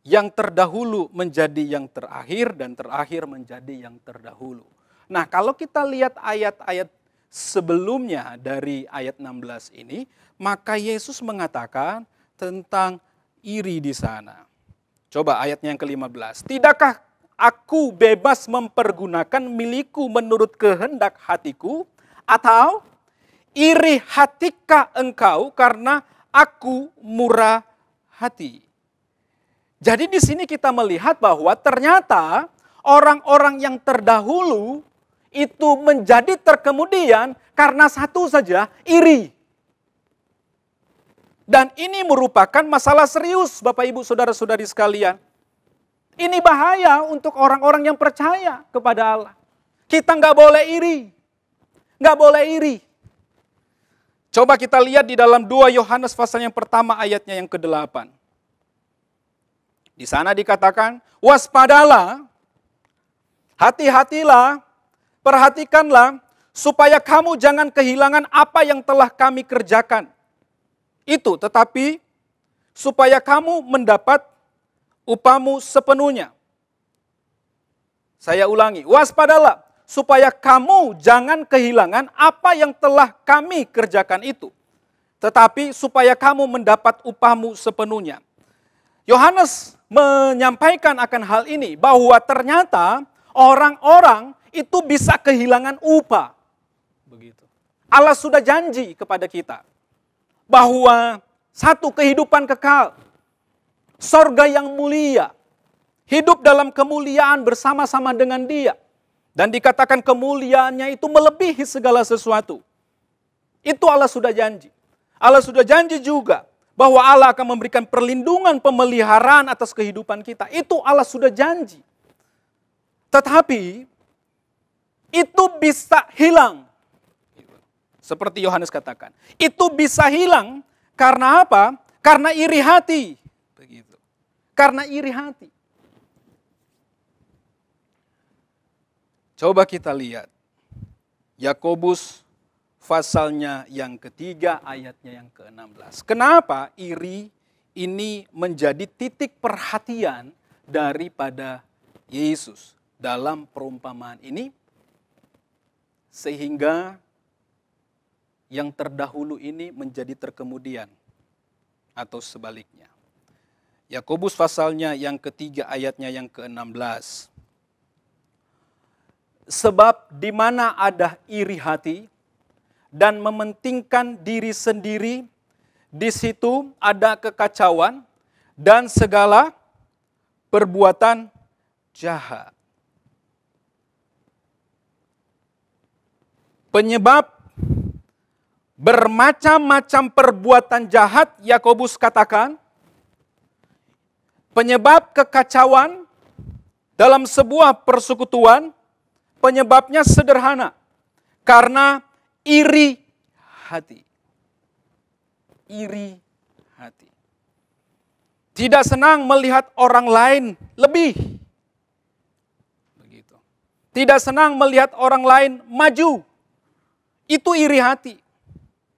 Yang terdahulu menjadi yang terakhir dan terakhir menjadi yang terdahulu. Nah, kalau kita lihat ayat-ayat sebelumnya dari ayat 16 ini, maka Yesus mengatakan tentang iri di sana. Coba ayatnya yang ke-15. Tidakkah aku bebas mempergunakan milikku menurut kehendak hatiku? Atau iri hatikah engkau karena aku murah hati? Jadi di sini kita melihat bahwa ternyata orang-orang yang terdahulu itu menjadi terkemudian karena satu saja, iri. Dan ini merupakan masalah serius Bapak Ibu Saudara-saudari sekalian. Ini bahaya untuk orang-orang yang percaya kepada Allah. Kita nggak boleh iri. Nggak boleh iri. Coba kita lihat di dalam 2 Yohanes pasal yang pertama ayatnya yang ke-8. Di sana dikatakan, waspadalah, hati-hatilah, perhatikanlah, supaya kamu jangan kehilangan apa yang telah kami kerjakan. Itu, tetapi supaya kamu mendapat upahmu sepenuhnya. Saya ulangi, waspadalah, supaya kamu jangan kehilangan apa yang telah kami kerjakan itu. Tetapi supaya kamu mendapat upahmu sepenuhnya. Yohanes menyampaikan akan hal ini, bahwa ternyata orang-orang itu bisa kehilangan upah. Begitu. Allah sudah janji kepada kita bahwa satu kehidupan kekal, sorga yang mulia, hidup dalam kemuliaan bersama-sama dengan Dia. Dan dikatakan kemuliaannya itu melebihi segala sesuatu. Itu Allah sudah janji. Allah sudah janji juga bahwa Allah akan memberikan perlindungan, pemeliharaan atas kehidupan kita. Itu Allah sudah janji. Tetapi, itu bisa hilang. Seperti Yohanes katakan. Itu bisa hilang karena apa? Karena iri hati. Begitu. Karena iri hati. Coba kita lihat. Yakobus pasalnya yang ketiga, ayatnya yang ke-16. Kenapa iri ini menjadi titik perhatian daripada Yesus dalam perumpamaan ini? Sehingga yang terdahulu ini menjadi terkemudian atau sebaliknya. Yakobus pasalnya yang ketiga, ayatnya yang ke-16. Sebab di mana ada iri hati dan mementingkan diri sendiri, di situ ada kekacauan dan segala perbuatan jahat. Penyebab bermacam-macam perbuatan jahat, Yakobus katakan, penyebab kekacauan dalam sebuah persekutuan, penyebabnya sederhana, karena iri hati. Iri hati. Tidak senang melihat orang lain lebih. Begitu. Tidak senang melihat orang lain maju. Itu iri hati.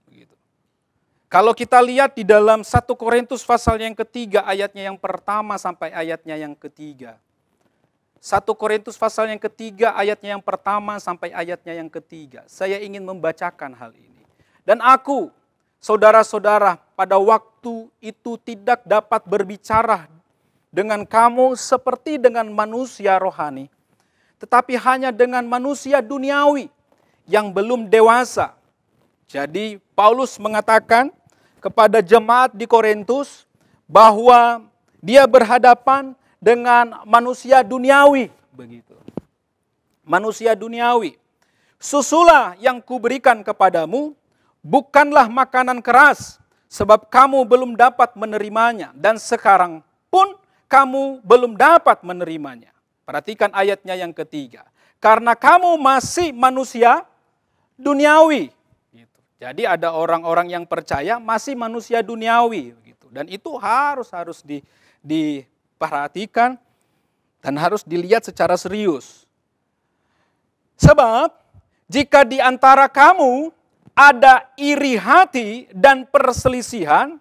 Begitu. Kalau kita lihat di dalam 1 Korintus pasal yang ketiga, ayatnya yang pertama sampai ayatnya yang ketiga. 1 Korintus pasal yang ketiga, ayatnya yang pertama sampai ayatnya yang ketiga. Saya ingin membacakan hal ini. Dan aku, saudara-saudara, pada waktu itu tidak dapat berbicara dengan kamu seperti dengan manusia rohani, tetapi hanya dengan manusia duniawi yang belum dewasa. Jadi Paulus mengatakan kepada jemaat di Korintus bahwa dia berhadapan dengan manusia duniawi, begitu. Manusia duniawi. Susulah yang kuberikan kepadamu bukanlah makanan keras, sebab kamu belum dapat menerimanya, dan sekarang pun kamu belum dapat menerimanya. Perhatikan ayatnya yang ketiga. Karena kamu masih manusia duniawi. Gitu. Jadi ada orang-orang yang percaya masih manusia duniawi. Gitu. Dan itu harus diperhatikan dan harus dilihat secara serius. Sebab jika di antara kamu ada iri hati dan perselisihan,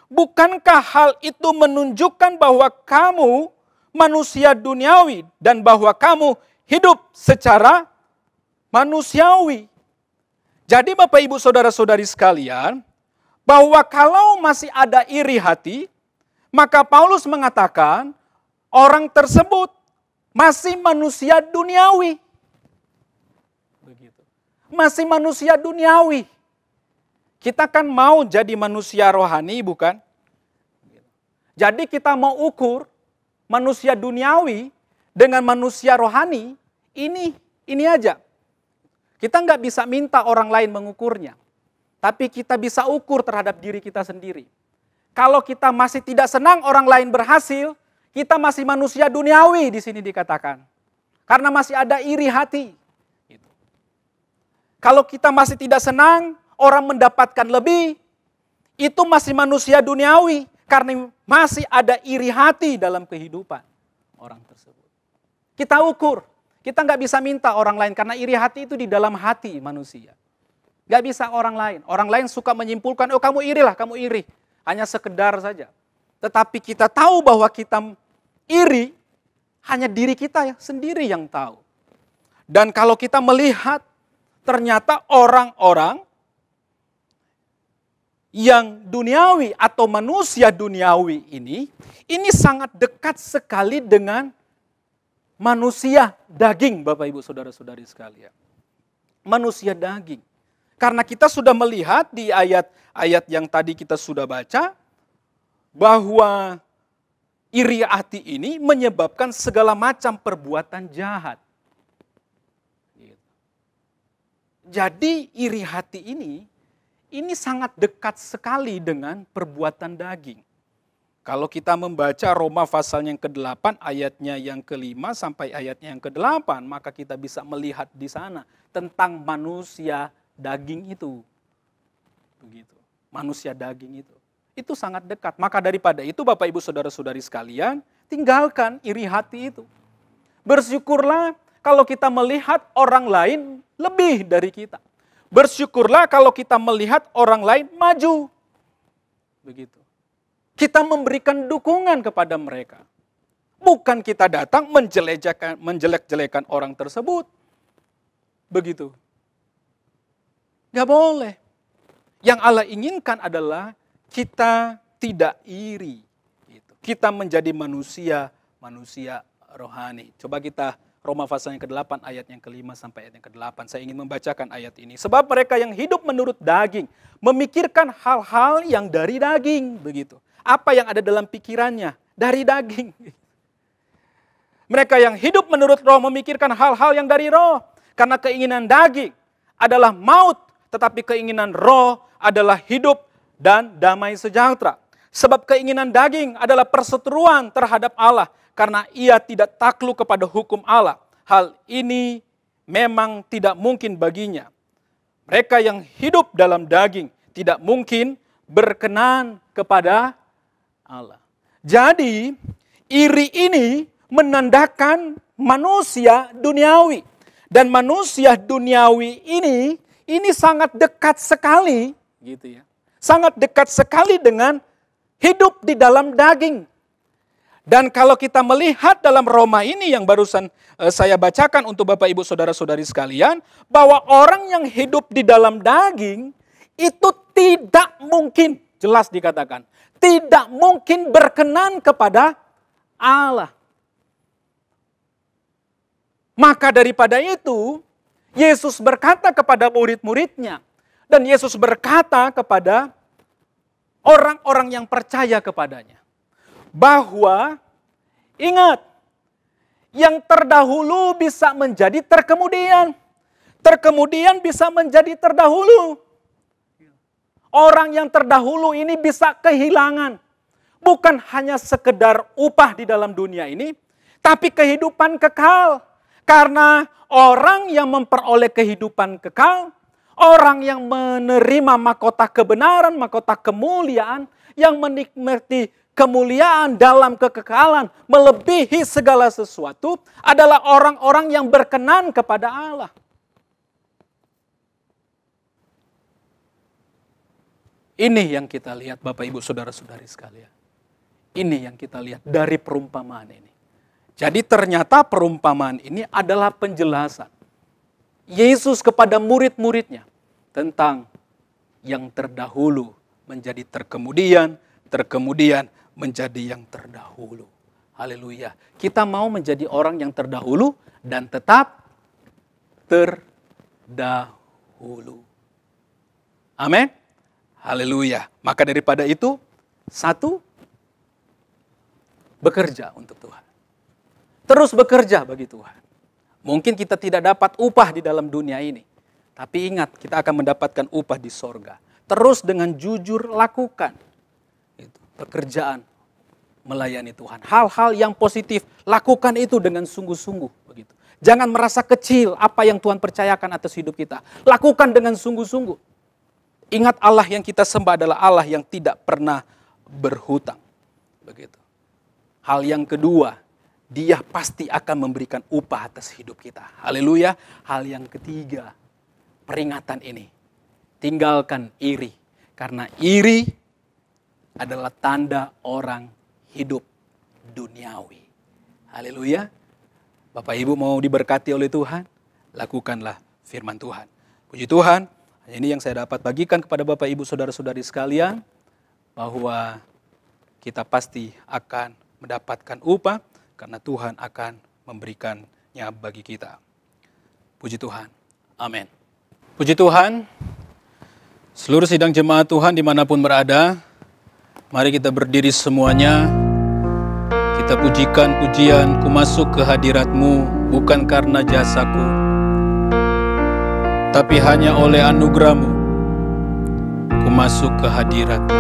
bukankah hal itu menunjukkan bahwa kamu manusia duniawi dan bahwa kamu hidup secara manusiawi? Jadi Bapak Ibu Saudara-saudari sekalian, bahwa kalau masih ada iri hati, maka Paulus mengatakan orang tersebut masih manusia duniawi. Masih manusia duniawi. Kita kan mau jadi manusia rohani, bukan? Jadi kita mau ukur manusia duniawi dengan manusia rohani, ini aja. Kita nggak bisa minta orang lain mengukurnya. Tapi kita bisa ukur terhadap diri kita sendiri. Kalau kita masih tidak senang orang lain berhasil, kita masih manusia duniawi di sini dikatakan. Karena masih ada iri hati. Kalau kita masih tidak senang orang mendapatkan lebih, itu masih manusia duniawi. Karena masih ada iri hati dalam kehidupan orang tersebut. Kita ukur. Kita nggak bisa minta orang lain karena iri hati itu di dalam hati manusia. Nggak bisa orang lain. Orang lain suka menyimpulkan, oh kamu irilah, kamu iri. Hanya sekedar saja. Tetapi kita tahu bahwa kita iri, hanya diri kita sendiri yang tahu. Dan kalau kita melihat, ternyata orang-orang yang duniawi atau manusia duniawi ini sangat dekat sekali dengan manusia daging, Bapak Ibu Saudara-saudari sekalian. Manusia daging. Karena kita sudah melihat di ayat-ayat yang tadi kita sudah baca, bahwa iri hati ini menyebabkan segala macam perbuatan jahat. Jadi iri hati ini sangat dekat sekali dengan perbuatan daging. Kalau kita membaca Roma pasal yang ke-8 ayatnya yang ke-5 sampai ayatnya yang ke-8, maka kita bisa melihat di sana tentang manusia daging itu. Begitu. Manusia daging itu. Itu sangat dekat. Maka daripada itu Bapak Ibu Saudara-saudari sekalian, tinggalkan iri hati itu. Bersyukurlah kalau kita melihat orang lain lebih dari kita. Bersyukurlah kalau kita melihat orang lain maju. Begitu. Kita memberikan dukungan kepada mereka. Bukan kita datang menjelek-jelekan orang tersebut. Begitu. Gak boleh. Yang Allah inginkan adalah kita tidak iri. Kita menjadi manusia rohani. Coba kita Roma pasal yang ke-8 ayat yang ke-5 sampai ayat yang ke-8. Saya ingin membacakan ayat ini. Sebab mereka yang hidup menurut daging memikirkan hal-hal yang dari daging, begitu. Apa yang ada dalam pikirannya? Dari daging. Mereka yang hidup menurut roh memikirkan hal-hal yang dari roh. Karena keinginan daging adalah maut, tetapi keinginan roh adalah hidup dan damai sejahtera. Sebab keinginan daging adalah perseteruan terhadap Allah, karena ia tidak takluk kepada hukum Allah. Hal ini memang tidak mungkin baginya. Mereka yang hidup dalam daging tidak mungkin berkenan kepada Allah. Jadi, iri ini menandakan manusia duniawi. Dan manusia duniawi ini sangat dekat sekali, gitu ya. Sangat dekat sekali dengan hidup di dalam daging. Dan kalau kita melihat dalam Roma ini yang barusan saya bacakan untuk Bapak Ibu Saudara-saudari sekalian, bahwa orang yang hidup di dalam daging itu tidak mungkin, jelas dikatakan, tidak mungkin berkenan kepada Allah. Maka daripada itu, Yesus berkata kepada murid-muridnya, dan Yesus berkata kepada orang-orang yang percaya kepadanya, bahwa ingat, yang terdahulu bisa menjadi terkemudian, terkemudian bisa menjadi terdahulu. Orang yang terdahulu ini bisa kehilangan, bukan hanya sekedar upah di dalam dunia ini, tapi kehidupan kekal. Karena orang yang memperoleh kehidupan kekal, orang yang menerima mahkota kebenaran, mahkota kemuliaan, yang menikmati kemuliaan dalam kekekalan, melebihi segala sesuatu, adalah orang-orang yang berkenan kepada Allah. Ini yang kita lihat Bapak Ibu Saudara-saudari sekalian. Ini yang kita lihat dari perumpamaan ini. Jadi ternyata perumpamaan ini adalah penjelasan Yesus kepada murid-muridnya tentang yang terdahulu menjadi terkemudian, terkemudian menjadi yang terdahulu. Haleluya. Kita mau menjadi orang yang terdahulu dan tetap terdahulu. Amin. Haleluya. Maka daripada itu, satu, bekerja untuk Tuhan. Terus bekerja bagi Tuhan. Mungkin kita tidak dapat upah di dalam dunia ini. Tapi ingat, kita akan mendapatkan upah di sorga. Terus dengan jujur lakukan pekerjaan melayani Tuhan. Hal-hal yang positif, lakukan itu dengan sungguh-sungguh. Begitu. Jangan merasa kecil apa yang Tuhan percayakan atas hidup kita. Lakukan dengan sungguh-sungguh. Ingat, Allah yang kita sembah adalah Allah yang tidak pernah berhutang. Begitu. Hal yang kedua, Dia pasti akan memberikan upah atas hidup kita. Haleluya. Hal yang ketiga, peringatan ini. Tinggalkan iri. Karena iri adalah tanda orang hidup duniawi. Haleluya. Bapak Ibu mau diberkati oleh Tuhan? Lakukanlah firman Tuhan. Puji Tuhan. Ini yang saya dapat bagikan kepada Bapak Ibu Saudara-saudari sekalian. Bahwa kita pasti akan mendapatkan upah. Karena Tuhan akan memberikannya bagi kita. Puji Tuhan. Amin. Puji Tuhan. Seluruh sidang jemaat Tuhan dimanapun berada. Mari kita berdiri semuanya. Kita pujikan pujian, ku masuk ke hadirat-Mu bukan karena jasaku, tapi hanya oleh anugerah-Mu. Ku masuk ke hadirat-Mu.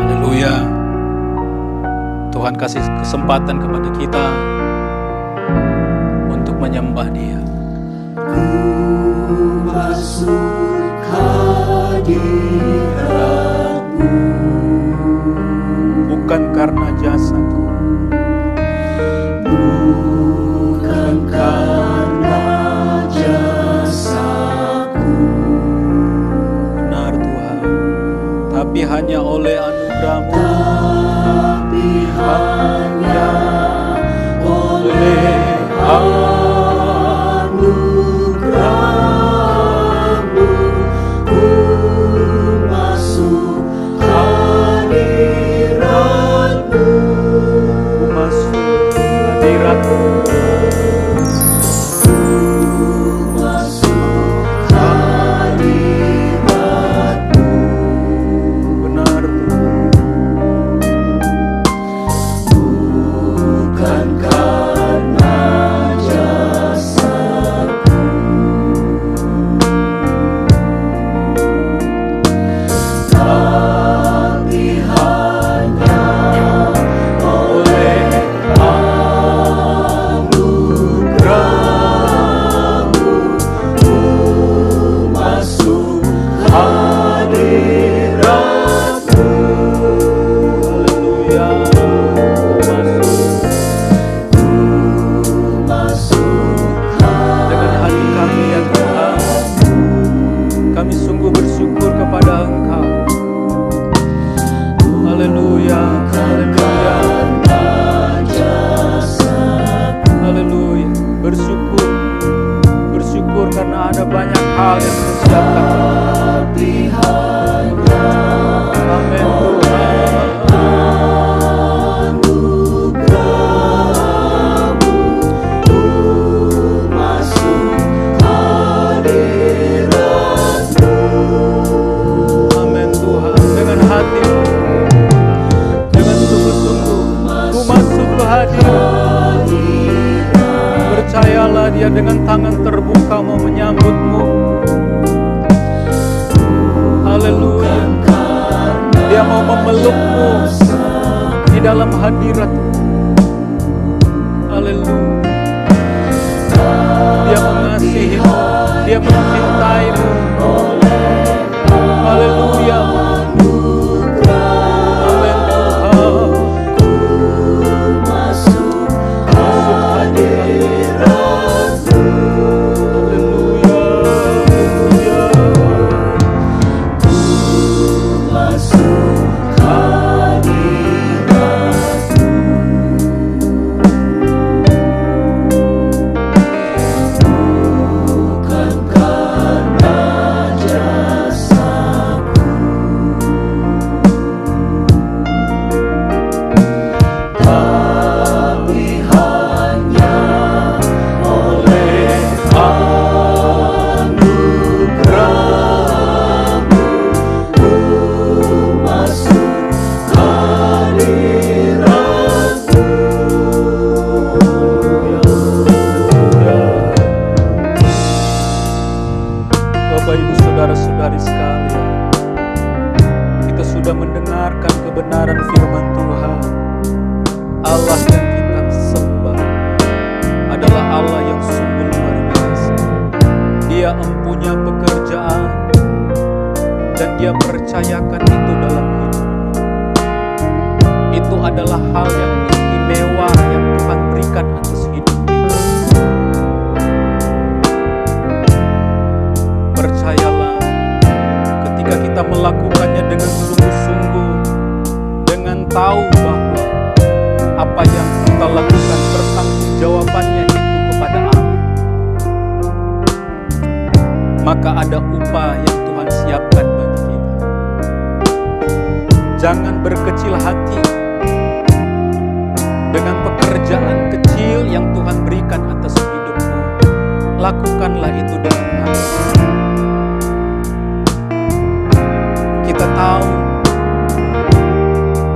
Haleluya. Tuhan kasih kesempatan kepada kita untuk menyembah Dia. Ku masuk hadirat-Mu bukan karena jasaku, bukan karena jasaku, benar Tuhan, tapi hanya oleh anugerah-Mu. hanya oleh anugerah-Mu ku masuk hadirat-Mu. Ku masuk hadirat-Mu. Ku masuk hadirat-Mu. Benar kehadiran. Percayalah dia dengan tangan terbuka mau menyambutmu. Haleluya. Dia mau memelukmu di dalam hadirat. Haleluya. Dia mengasihimu, dia mencintaimu. Haleluya. Amin Tuhan. Masuk hadirat-Mu. Haleluya. Masuk hadirat-Mu. Bukan karena jasaku, tapi hanya oleh anugerah-Mu ku masuk hadirat-Mu. Bapak Ibu Saudara-saudari sekalian, kita sudah mendengarkan kebenaran firman Tuhan. Allah yang kita sembah adalah Allah yang sungguh luar biasa. Dia empunya pekerjaan dan Dia percayakan itu dalam hidup. Itu adalah hal yang istimewa yang Tuhan berikan atas hidup kita. Percayalah, ketika kita melakukannya dengan sungguh-sungguh, dengan tahu bahwa apa yang kita lakukan pertanggungjawabannya itu kepada Allah, maka ada upah yang Tuhan siapkan bagi kita. Jangan berkecil hati dengan pekerjaan kecil yang Tuhan berikan atas hidupmu. Lakukanlah itu dengan hati. Kita tahu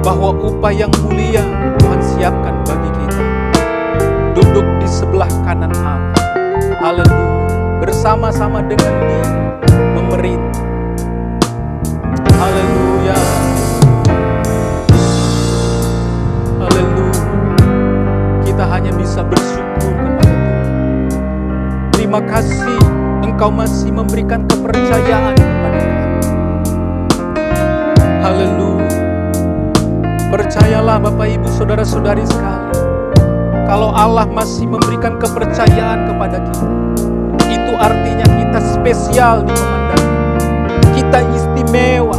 bahwa upah yang mulia Tuhan siapkan bagi kita. Duduk di sebelah kanan Allah. Haleluya. Bersama-sama dengan Dia memerintah. Haleluya. Haleluya. Kita hanya bisa bersyukur kepada Tuhan. Terima kasih Engkau masih memberikan kepercayaan kepada kami. Haleluya. Percayalah Bapak Ibu Saudara-saudari sekalian, kalau Allah masih memberikan kepercayaan kepada kita, itu artinya kita spesial di memandang, kita istimewa.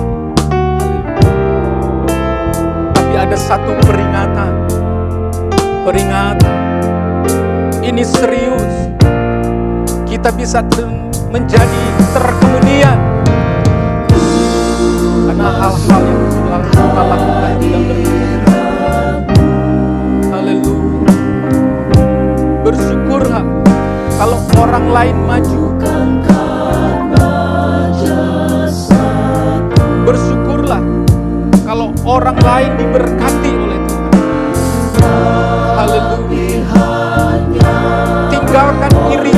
Tapi ada satu peringatan. Ini serius. Kita bisa menjadi terkemudian karena hal-hal yang sudah kita lakukan tidak berkemudian. Haleluya. Bersyukurlah kalau orang lain maju. Bersyukurlah kalau orang lain diberkati oleh Tuhan. Haleluya. Tinggalkan iri,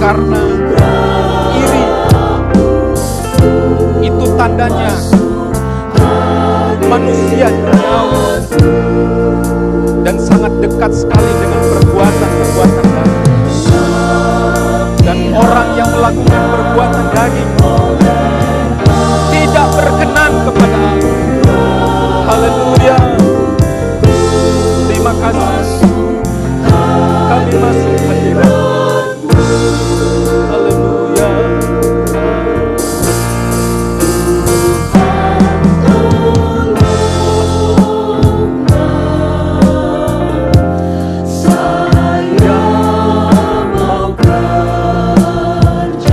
karena iri itu tandanya manusia jauh dan sangat dekat sekali dengan perbuatan-perbuatan daging. Dan orang yang melakukan perbuatan daging tidak berkenan kepada Allah. Haleluya. Terima kasih. Kami masuk hadirat. Haleluya. Saya mau kerja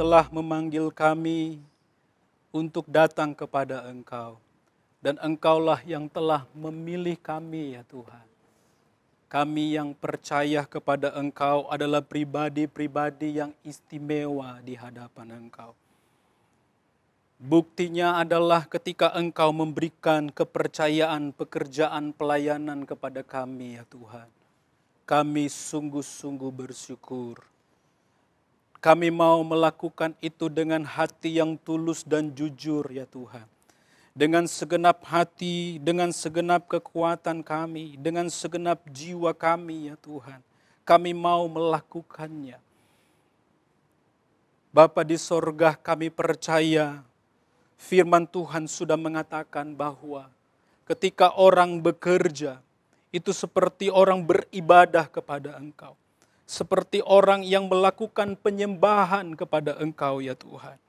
telah memanggil kami untuk datang kepada Engkau. Dan Engkaulah yang telah memilih kami ya Tuhan. Kami yang percaya kepada Engkau adalah pribadi-pribadi yang istimewa di hadapan Engkau. Buktinya adalah ketika Engkau memberikan kepercayaan, pekerjaan, pelayanan kepada kami ya Tuhan. Kami sungguh-sungguh bersyukur. Kami mau melakukan itu dengan hati yang tulus dan jujur ya Tuhan. Dengan segenap hati, dengan segenap kekuatan kami, dengan segenap jiwa kami ya Tuhan. Kami mau melakukannya. Bapa di sorga, kami percaya firman Tuhan sudah mengatakan bahwa ketika orang bekerja, itu seperti orang beribadah kepada Engkau. Seperti orang yang melakukan penyembahan kepada Engkau ya Tuhan.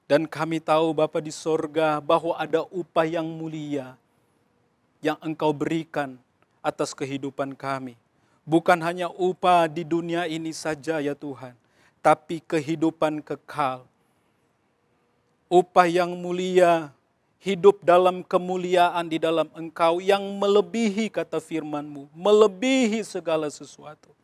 Dan kami tahu Bapa di sorga bahwa ada upah yang mulia yang Engkau berikan atas kehidupan kami. Bukan hanya upah di dunia ini saja ya Tuhan, tapi kehidupan kekal. Upah yang mulia, hidup dalam kemuliaan di dalam Engkau yang melebihi kata firman-Mu, melebihi segala sesuatu.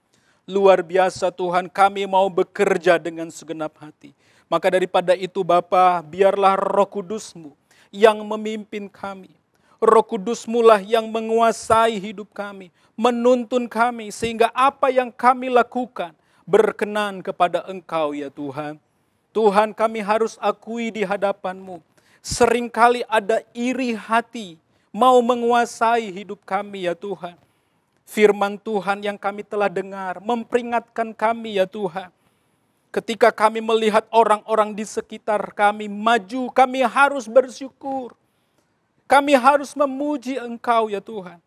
Luar biasa Tuhan, kami mau bekerja dengan segenap hati. Maka daripada itu Bapa, biarlah Roh Kudus-Mu yang memimpin kami. Roh Kudus-Mu lah yang menguasai hidup kami, menuntun kami sehingga apa yang kami lakukan berkenan kepada Engkau ya Tuhan. Tuhan, kami harus akui di hadapan-Mu, seringkali ada iri hati mau menguasai hidup kami ya Tuhan. Firman Tuhan yang kami telah dengar memperingatkan kami ya Tuhan. Ketika kami melihat orang-orang di sekitar kami maju, kami harus bersyukur. Kami harus memuji Engkau ya Tuhan.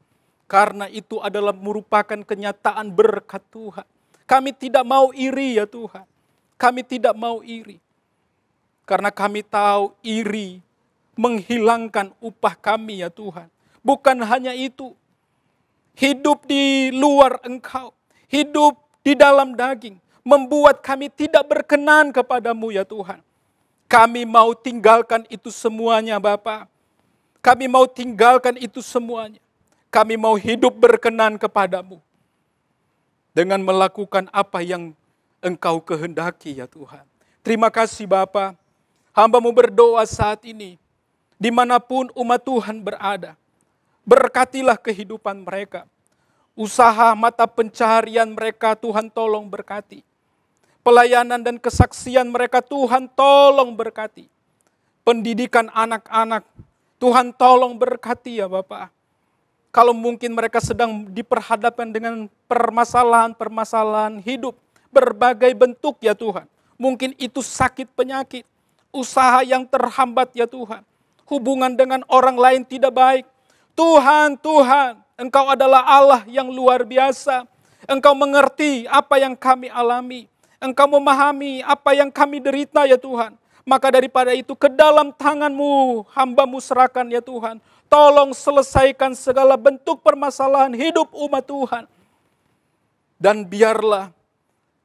Karena itu adalah merupakan kenyataan berkat Tuhan. Kami tidak mau iri ya Tuhan. Kami tidak mau iri. Karena kami tahu iri menghilangkan upah kami ya Tuhan. Bukan hanya itu. Hidup di luar Engkau. Hidup di dalam daging. Membuat kami tidak berkenan kepadamu ya Tuhan. Kami mau tinggalkan itu semuanya Bapa. Kami mau tinggalkan itu semuanya. Kami mau hidup berkenan kepadamu. Dengan melakukan apa yang Engkau kehendaki ya Tuhan. Terima kasih Bapa. Hamba-Mu berdoa saat ini. Dimanapun umat Tuhan berada. Berkatilah kehidupan mereka. Usaha mata pencaharian mereka Tuhan tolong berkati. Pelayanan dan kesaksian mereka Tuhan tolong berkati. Pendidikan anak-anak Tuhan tolong berkati ya Bapak. Kalau mungkin mereka sedang diperhadapkan dengan permasalahan-permasalahan hidup. Berbagai bentuk ya Tuhan. Mungkin itu sakit penyakit. Usaha yang terhambat ya Tuhan. Hubungan dengan orang lain tidak baik. Tuhan, Engkau adalah Allah yang luar biasa. Engkau mengerti apa yang kami alami. Engkau memahami apa yang kami derita ya Tuhan. Maka daripada itu ke dalam tangan-Mu, hamba-Mu serahkan ya Tuhan. Tolong selesaikan segala bentuk permasalahan hidup umat Tuhan. Dan biarlah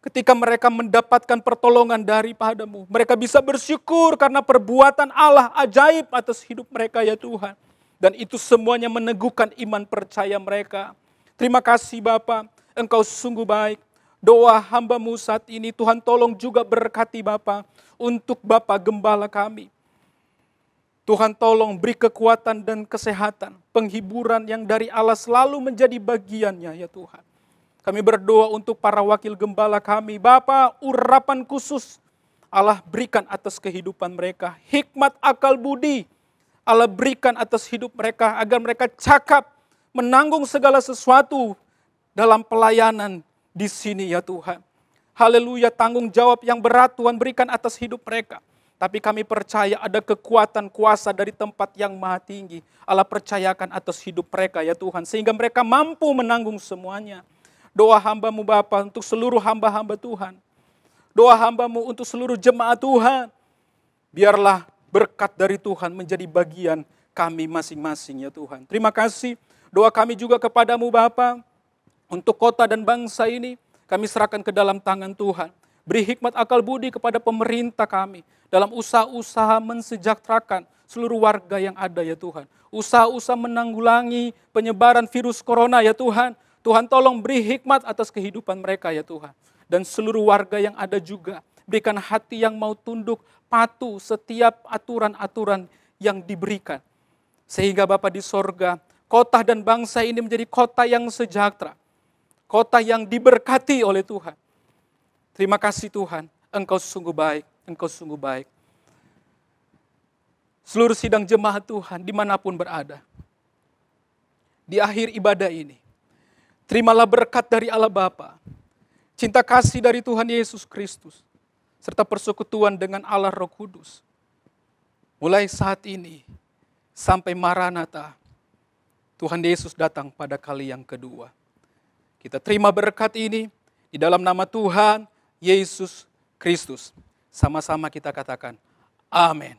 ketika mereka mendapatkan pertolongan daripada-Mu, mereka bisa bersyukur karena perbuatan Allah ajaib atas hidup mereka ya Tuhan. Dan itu semuanya meneguhkan iman percaya mereka. Terima kasih Bapa, Engkau sungguh baik. Doa hamba-Mu saat ini, Tuhan tolong juga berkati Bapa untuk Bapa Gembala kami. Tuhan tolong beri kekuatan dan kesehatan, penghiburan yang dari Allah selalu menjadi bagiannya ya Tuhan. Kami berdoa untuk para wakil gembala kami. Bapa, urapan khusus Allah berikan atas kehidupan mereka. Hikmat akal budi Allah berikan atas hidup mereka agar mereka cakap menanggung segala sesuatu dalam pelayanan di sini ya Tuhan. Haleluya, tanggung jawab yang berat Tuhan berikan atas hidup mereka. Tapi kami percaya ada kekuatan kuasa dari tempat yang maha tinggi. Allah percayakan atas hidup mereka ya Tuhan. Sehingga mereka mampu menanggung semuanya. Doa hamba-Mu Bapa untuk seluruh hamba-hamba Tuhan. Doa hamba-Mu untuk seluruh jemaat Tuhan. Biarlah berkat dari Tuhan menjadi bagian kami masing-masing ya Tuhan. Terima kasih. Doa kami juga kepadamu Bapa. Untuk kota dan bangsa ini kami serahkan ke dalam tangan Tuhan. Beri hikmat akal budi kepada pemerintah kami dalam usaha-usaha mensejahterakan seluruh warga yang ada ya Tuhan. Usaha-usaha menanggulangi penyebaran virus corona ya Tuhan. Tuhan tolong beri hikmat atas kehidupan mereka ya Tuhan. Dan seluruh warga yang ada juga, berikan hati yang mau tunduk, patuh setiap aturan-aturan yang diberikan. Sehingga Bapa di sorga, kota dan bangsa ini menjadi kota yang sejahtera. Kota yang diberkati oleh Tuhan. Terima kasih Tuhan, Engkau sungguh baik, Engkau sungguh baik. Seluruh sidang jemaat Tuhan dimanapun berada. Di akhir ibadah ini, terimalah berkat dari Allah Bapa, cinta kasih dari Tuhan Yesus Kristus, serta persekutuan dengan Allah Roh Kudus. Mulai saat ini, sampai Maranatha, Tuhan Yesus datang pada kali yang kedua. Kita terima berkat ini di dalam nama Tuhan Yesus Kristus. Sama-sama kita katakan, amin.